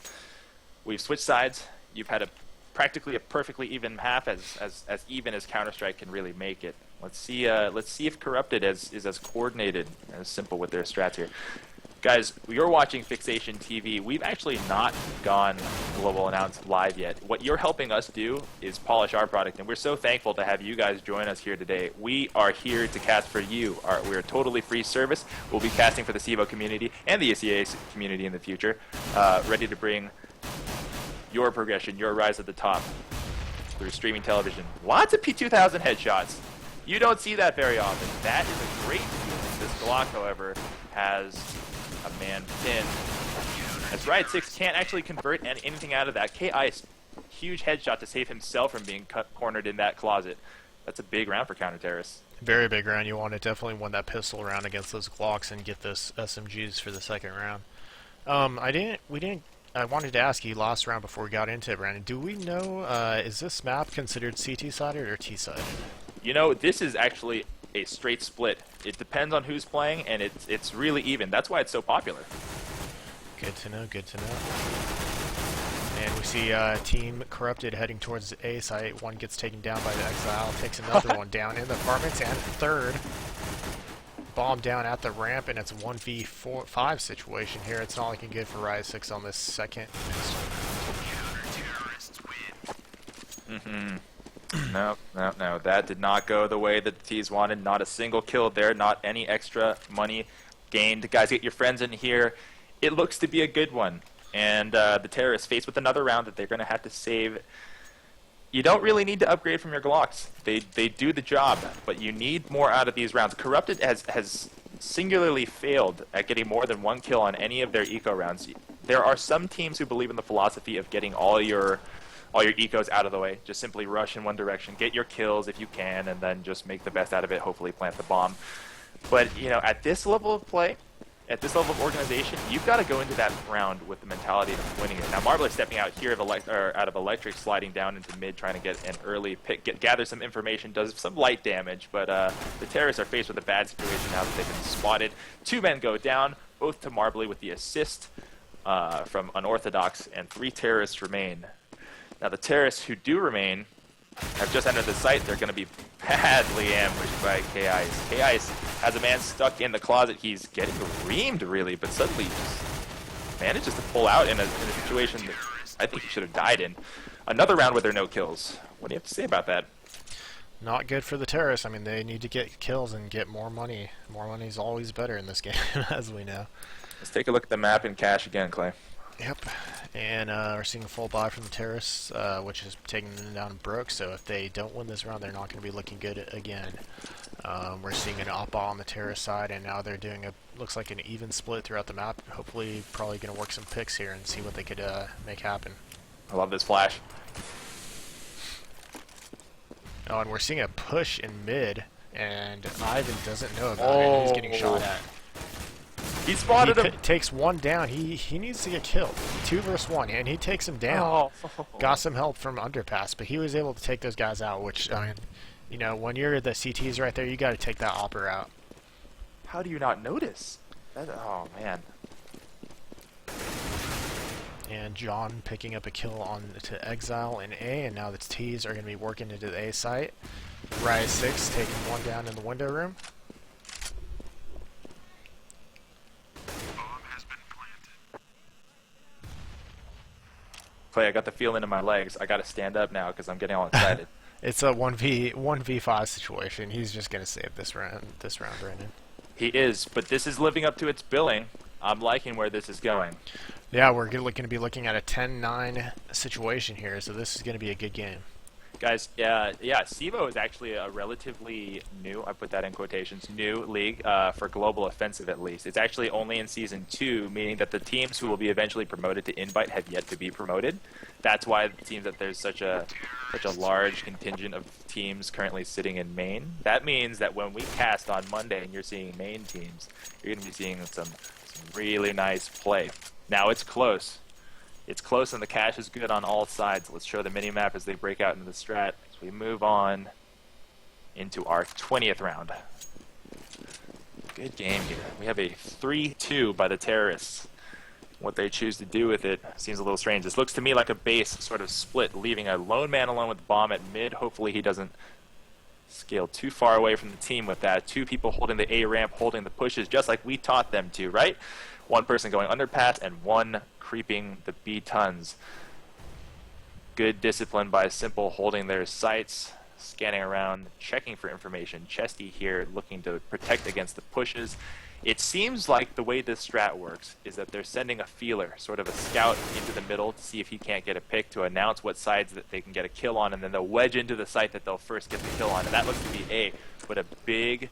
we've switched sides. You've had practically a perfectly even half, as even as Counter-Strike can really make it. Let's see if Corrupted is as coordinated as Simple with their strats here. Guys, you're watching Fixation TV. We've actually not gone global announced live yet. What you're helping us do is polish our product, and we're so thankful to have you guys join us here today. We are here to cast for you. We're a totally free service. We'll be casting for the CEVO community and the ECA community in the future, ready to bring your progression, your rise at the top through streaming television. Lots of P2000 headshots. You don't see that very often. That is a great feeling. This Glock, however, has a man pin. That's right, 6 can't actually convert anything out of that. KI's huge headshot to save himself from being cornered in that closet. That's a big round for counter-terrorists. Very big round. You want to definitely win that pistol round against those Glocks and get those SMGs for the second round. I wanted to ask you last round before we got into it, Brandon. Do we know, is this map considered CT-sided or T-sided? You know, this is actually a straight split. It depends on who's playing, and it's really even. That's why it's so popular. Good to know, good to know. And we see Team Corrupted heading towards the A site. One gets taken down by the Exile, takes another one down in the apartments, and third bomb down at the ramp, and it's a 1v5 situation here. It's not looking good for Rise 6 on this second. No. That did not go the way that the T's wanted. Not a single kill there, not any extra money gained. Guys, get your friends in here. It looks to be a good one. And the terrorists faced with another round that they're going to have to save. You don't really need to upgrade from your Glocks. They do the job, but you need more out of these rounds. Corrupted has singularly failed at getting more than one kill on any of their eco rounds. There are some teams who believe in the philosophy of getting all your ecos out of the way. Just simply rush in one direction, get your kills if you can, and then just make the best out of it, hopefully plant the bomb. But, you know, at this level of play, at this level of organization, you've got to go into that round with the mentality of winning it. Now, Marble is stepping out here out of Electric, sliding down into mid, trying to get an early pick, gather some information, does some light damage, but the terrorists are faced with a bad situation now that they've been spotted. 2 men go down, both to Marbley with the assist from Unorthodox, and 3 terrorists remain. Now, the terrorists who do remain have just entered the site. They're going to be badly ambushed by KI's. KI's has a man stuck in the closet. He's getting reamed, really, but suddenly just manages to pull out in a situation that I think he should have died in. Another round with their no kills. What do you have to say about that? Not good for the terrorists. I mean, they need to get kills and get more money. More money is always better in this game, as we know. Let's take a look at the map in cash again, Clay. Yep, and we're seeing a full buy from the terrorists, which is taking them down and broke, so if they don't win this round, they're not going to be looking good again. We're seeing an op on the terrorist side, and now they're doing looks like an even split throughout the map. Hopefully, probably going to work some picks here and see what they could make happen. I love this flash. Oh, and we're seeing a push in mid, and Ivan doesn't know about it, and he's getting shot at. He spotted him. Takes one down. He needs to get killed. 2 versus 1, and he takes him down. Oh. Got some help from Underpass, but he was able to take those guys out, which, I mean, you know, when you're the CTs right there, you got to take that opper out. How do you not notice? Oh, man. And John picking up a kill on to Exile in A, and now the T's are going to be working into the A site. Rise 6 taking one down in the window room. Clay, I got the feeling in my legs. I got to stand up now because I'm getting all excited. It's a 1v5 situation. He's just going to save this round, Brandon. He is, but this is living up to its billing. I'm liking where this is going. Yeah, we're going to be looking at a 10-9 situation here, so this is going to be a good game. Guys, yeah, CEVO is actually a relatively new, I put that in quotations, new league for Global Offensive at least. It's actually only in Season 2, meaning that the teams who will be eventually promoted to Invite have yet to be promoted. That's why it seems that there's such a large contingent of teams currently sitting in main. That means that when we cast on Monday and you're seeing main teams, you're going to be seeing some really nice play. Now it's close. It's close and the cash is good on all sides. Let's show the mini-map as they break out into the strat as we move on into our 20th round. Good game here. We have a 3-2 by the terrorists. What they choose to do with it seems a little strange. This looks to me like a base sort of split, leaving a lone man alone with the bomb at mid. Hopefully he doesn't scale too far away from the team with that. 2 people holding the A ramp, holding the pushes, just like we taught them to, right? 1 person going underpass and 1 creeping the B tons. Good discipline by Simple, holding their sights, scanning around, checking for information. Chesty here looking to protect against the pushes. It seems like the way this strat works is that they're sending a feeler, sort of a scout into the middle to see if he can't get a pick, to announce what sides that they can get a kill on, and then they'll wedge into the site that they'll first get the kill on. And that looks to be A, but a big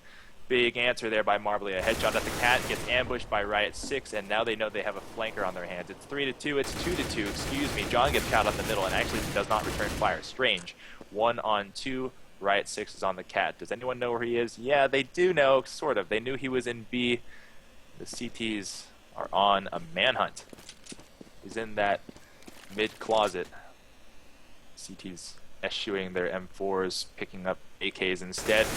answer there by Marbly. A headshot at the cat, gets ambushed by Riot 6, and now they know they have a flanker on their hands. It's 3-2, it's 2-2, excuse me. John gets caught on the middle and actually does not return fire. Strange. 1-on-2. Riot 6 is on the cat. Does anyone know where he is? Yeah, they do know, sort of. They knew he was in B. The CTs are on a manhunt. He's in that mid-closet. CTs eschewing their M4s, picking up AKs instead.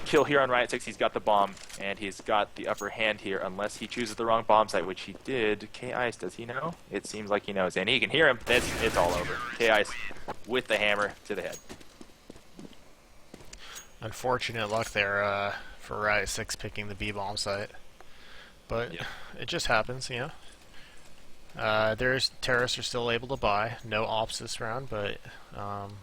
Kill here on Riot 6. He's got the bomb, and he's got the upper hand here, unless he chooses the wrong bomb site, which he did. K-Ice, does he know? It seems like he knows, and he can hear him. It's all over. K-Ice with the hammer to the head. Unfortunate luck there for Riot 6 picking the B bomb site, but yeah, it just happens, you know. There's terrorists are still able to buy. No ops this round, but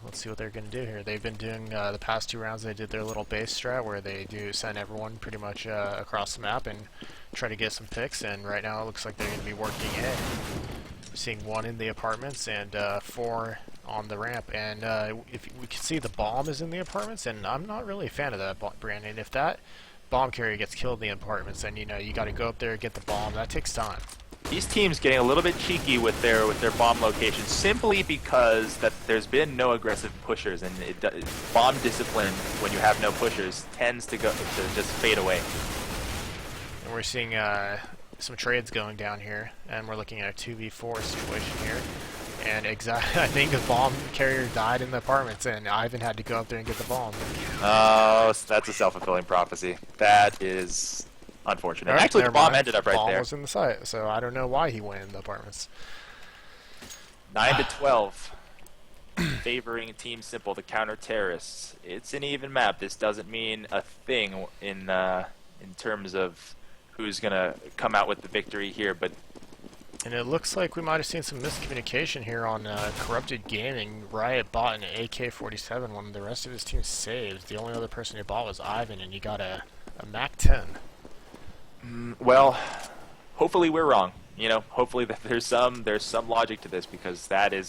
let's see what they're going to do here. They've been doing the past 2 rounds. They did their little base strat where they do send everyone pretty much across the map and try to get some picks. And right now it looks like they're going to be working A. Seeing 1 in the apartments and 4 on the ramp, and if we can see the bomb is in the apartments, and I'm not really a fan of that, Brandon. If that bomb carrier gets killed in the apartments, then you know you got to go up there and get the bomb. That takes time. These teams getting a little bit cheeky with their bomb locations, simply because that there's been no aggressive pushers, and bomb discipline when you have no pushers tends to just fade away. And we're seeing some trades going down here, and we're looking at a 2v4 situation here. And I think the bomb carrier died in the apartments, and Ivan had to go up there and get the bomb. Oh, that's a self-fulfilling prophecy. That is unfortunate. Right, actually, the bomb ended up right there. The bomb there. was in the site, so I don't know why he went in the apartments. 9-12, favoring Team Simple, the counter-terrorists. It's an even map. This doesn't mean a thing in terms of who's gonna come out with the victory here, but. And it looks like we might have seen some miscommunication here on Corrupted Gaming. Riot bought an AK-47 when the rest of his team saved. The only other person who bought was Ivan, and he got a MAC-10. Well, hopefully we're wrong. You know, hopefully that there's some logic to this, because that's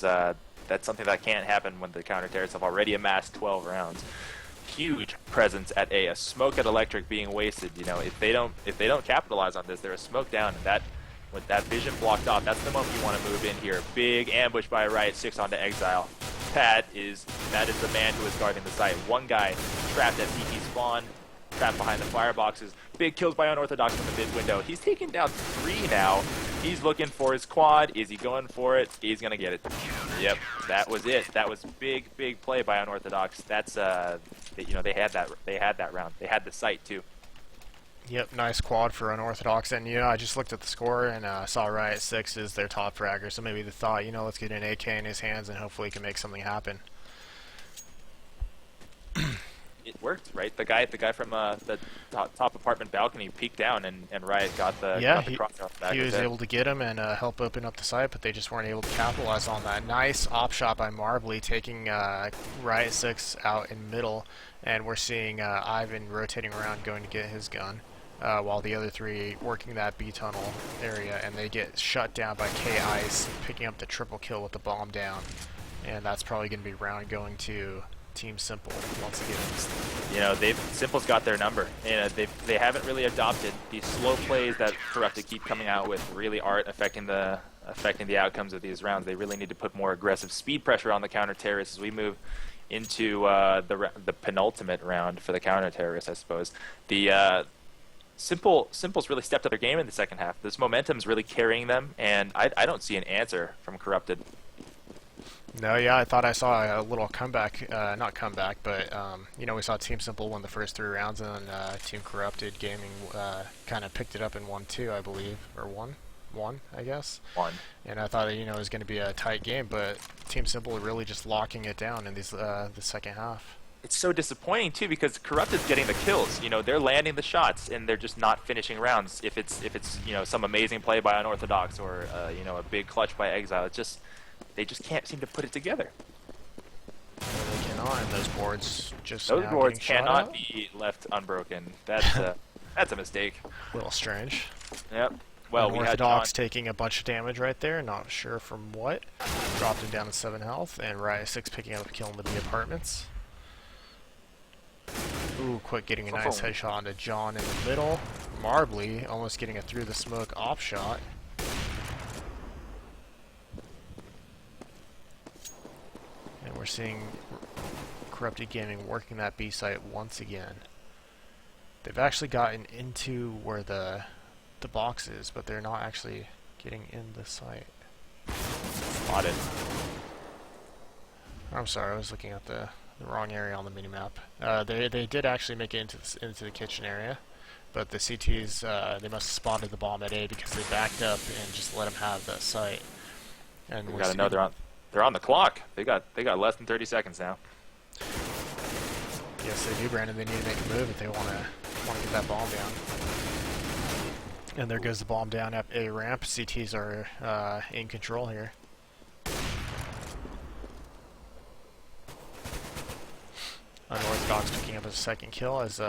something that can't happen when the counter-terrorists have already amassed 12 rounds. Huge presence at A. A smoke at Electric being wasted. You know, if they don't capitalize on this, they're a smoke down, and with that vision blocked off, that's the moment you want to move in here. Big ambush by Riot 6 onto Exile. That is the man who is guarding the site. 1 guy trapped at CT spawn, trapped behind the fireboxes. Big kills by Unorthodox from the mid window. He's taking down 3 now. He's looking for his quad. Is he going for it? He's gonna get it. Yep, that was it. That was big play by Unorthodox. That's you know, they had that round. They had the site too. Yep, nice quad for Unorthodox, and I just looked at the score and saw Riot 6 is their top fragger, so maybe they thought, let's get an AK in his hands and hopefully he can make something happen. It worked, right? The guy from the top apartment balcony peeked down, and Riot got the cross off the back. He was able to get him and help open up the site, but they just weren't able to capitalize on that. Nice op shot by Marbly, taking Riot 6 out in middle, and we're seeing Ivan rotating around going to get his gun. While the other 3 working that B tunnel area, and they get shut down by K-Ice, picking up the triple kill with the bomb down. And that's probably going to be round going to Team Simple once again. Simple's got their number. They haven't really adopted these slow plays that Corrupted keep coming out with. Really aren't affecting the outcomes of these rounds. They really need to put more aggressive speed pressure on the counter-terrorists as we move into the penultimate round for the counter-terrorists, I suppose. Simple's really stepped up their game in the second half. This momentum's really carrying them, and I don't see an answer from Corrupted. No, yeah, I thought I saw a little comeback, not comeback, but, we saw Team Simple win the first 3 rounds, and then Team Corrupted Gaming kind of picked it up in 1-2, I believe, or 1, I guess. 1. And I thought, it was going to be a tight game, but Team Simple really just locking it down in the second half. it's so disappointing too because Corrupted's getting the kills. You know, they're landing the shots and they're just not finishing rounds. If it's you know, some amazing play by Unorthodox or you know, a big clutch by Exile, it's just they just can't seem to put it together. They cannot, and those boards just Those now boards getting shot cannot out. be left unbroken. That's that's a mistake. A little strange. Yep. Well, we had John. Unorthodox taking a bunch of damage right there, not sure from what. Dropped him down to 7 health, and Riot 6 picking up a kill with the apartments. Ooh, quick getting a nice headshot onto John in the middle. Marbly almost getting a through the smoke off shot. And we're seeing Corrupted Gaming working that B site once again. They've actually gotten into where the box is, but they're not actually getting in the site. Spotted. I'm sorry, I was looking at the wrong area on the minimap. They did actually make it into the kitchen area, but the CTs they must have spotted the bomb at A because they backed up and just let them have that site. And We gotta know they're on the clock. They got less than 30 seconds now. Yes, they do, Brandon. They need to make a move if they want to get that bomb down. And there goes the bomb down at A ramp. CTs are in control here. Unorthodox picking up his second kill as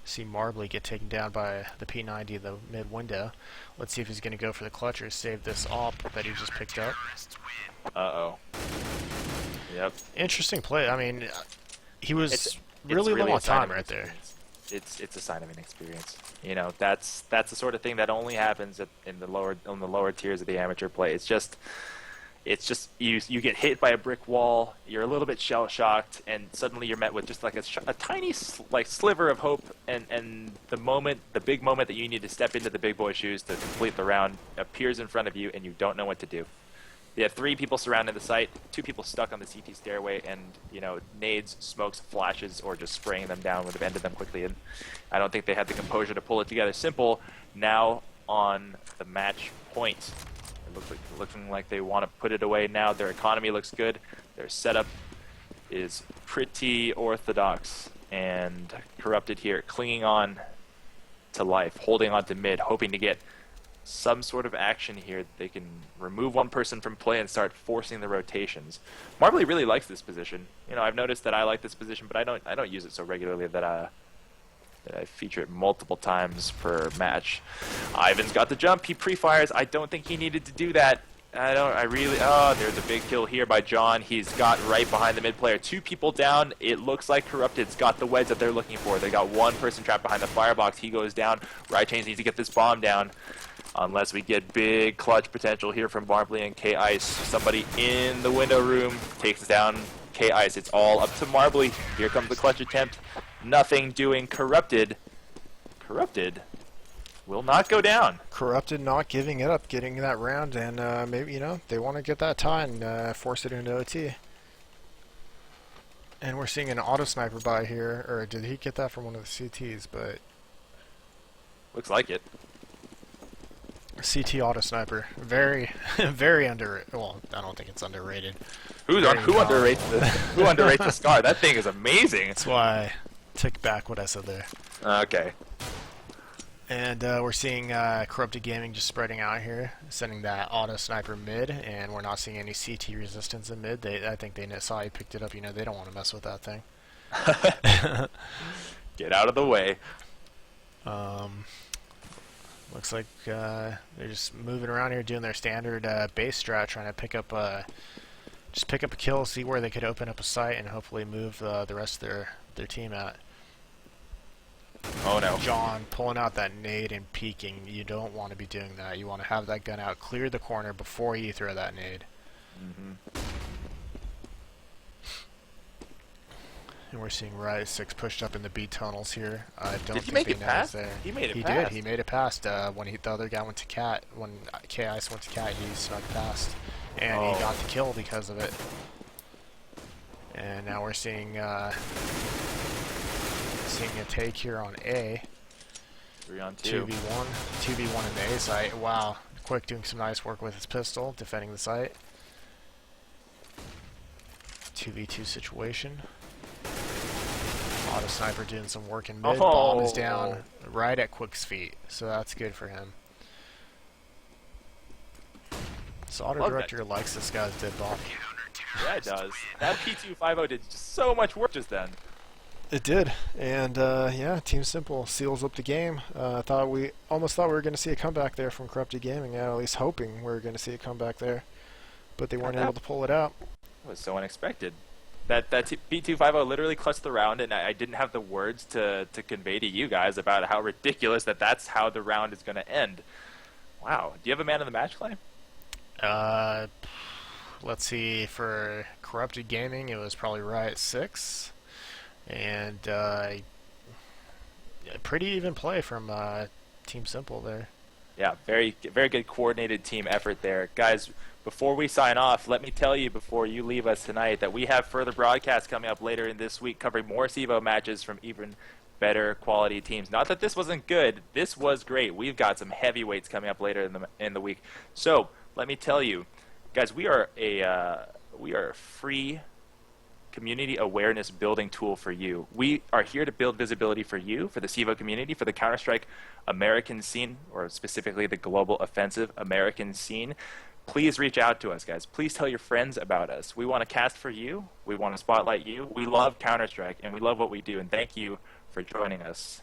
see Marbly get taken down by the P90 in the mid window. Let's see if he's going to go for the clutch or save this op that he just picked up. Uh-oh. Yep. Interesting play. I mean, he was It's really low a on sign time of right there. inexperience. It's a sign of inexperience. You know, that's the sort of thing that only happens on the lower tiers of the amateur play. It's just you get hit by a brick wall, you're a little bit shell shocked, and suddenly you're met with just like a tiny sliver of hope, and the big moment that you need to step into the big boy shoes to complete the round appears in front of you, and you don't know what to do. They have 3 people surrounding the site, 2 people stuck on the CT stairway, and you know, nades, smokes, flashes, or just spraying them down would have ended them quickly. And I don't think they had the composure to pull it together. Simple now on the match point. It looking like they want to put it away now. Their economy looks good. Their setup is pretty orthodox, and Corrupted here, clinging on to life, holding on to mid, hoping to get some sort of action here. They can remove one person from play and start forcing the rotations. Marbly really likes this position. You know, I've noticed that I like this position, but I don't use it so regularly that I feature it multiple times per match. Ivan's got the jump. He pre-fires. I don't think he needed to do that. There's a big kill here by John. He's got right behind the mid player. 2 people down. It looks like Corrupted's got the wedge that they're looking for. They got 1 person trapped behind the firebox. He goes down. Right Chains needs to get this bomb down. Unless we get big clutch potential here from Marbly and K-Ice. Somebody in the window room takes down K-Ice. It's all up to Marbly. Here comes the clutch attempt. Nothing doing. Corrupted will not go down. Corrupted not giving it up, getting that round, and maybe, you know, they want to get that tie and force it into OT. And we're seeing an auto sniper by here, or did he get that from one of the CTs? But Looks like it. CT auto sniper, very, very underrated. Well, I don't think it's underrated. Who underrates the Scar? That thing is amazing. That's why I took back what I said there. Okay. And we're seeing Corrupted Gaming just spreading out here, sending that auto sniper mid, and we're not seeing any CT resistance in mid. I think they saw he picked it up. You know, they don't want to mess with that thing. Get out of the way. Looks like they're just moving around here, doing their standard base strat, trying to pick up just pick up a kill, see where they could open up a site, and hopefully move the rest of their team out. Oh no. John pulling out that nade and peeking. You don't want to be doing that. You want to have that gun out, clear the corner before you throw that nade. And we're seeing Riot 6 pushed up in the B tunnels here. I don't Did he think make they it know past? he's there. He made it He past. did. He made it past. When the other guy went to Cat, when K-Ice went to Cat, he snuck past. And he got the kill because of it. And now we're seeing a take here on A. 3-on-2. 2v1. 2v1 in the A site. Wow. Quick doing some nice work with his pistol, defending the site. 2v2 situation. Auto Sniper doing some work in mid. Bomb is down right at Quick's feet, so that's good for him. So Auto Director likes this guy's dead bomb. Yeah, it does. That P250 did just so much work just then. It did, and yeah, Team Simple seals up the game. Almost thought we were going to see a comeback there from Corrupted Gaming. Yeah, at least hoping we were going to see a comeback there, but they weren't able to pull it out. It was so unexpected. That P250 literally clutched the round, and I didn't have the words to convey to you guys about how ridiculous that's how the round is going to end. Wow. Do you have a man of the match, Clay? Let's see. For Corrupted Gaming, it was probably Riot 6. And pretty even play from Team Simple there. Yeah, very good coordinated team effort there. Guys, before we sign off, let me tell you before you leave us tonight that we have further broadcasts coming up later in this week covering more CEVO matches from even better quality teams. Not that this wasn't good. This was great. We've got some heavyweights coming up later in the week. So, let me tell you, guys, we are a free community awareness building tool for you. We are here to build visibility for you, for the CEVO community, for the Counter-Strike American scene, or specifically the global offensive American scene. Please reach out to us, guys. Please tell your friends about us. We want to cast for you. We want to spotlight you. We love Counter-Strike, and we love what we do, and thank you for joining us.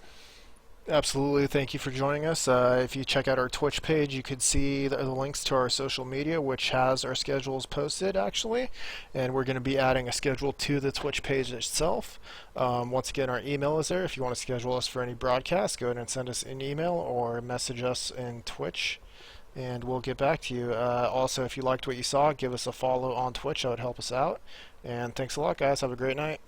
Absolutely. Thank you for joining us. If you check out our Twitch page, you could see the links to our social media, which has our schedules posted, actually. And we're going to be adding a schedule to the Twitch page itself. Once again, our email is there. If you want to schedule us for any broadcasts, go ahead and send us an email or message us in Twitch, and we'll get back to you. Also, if you liked what you saw, give us a follow on Twitch. That would help us out. And thanks a lot, guys. Have a great night.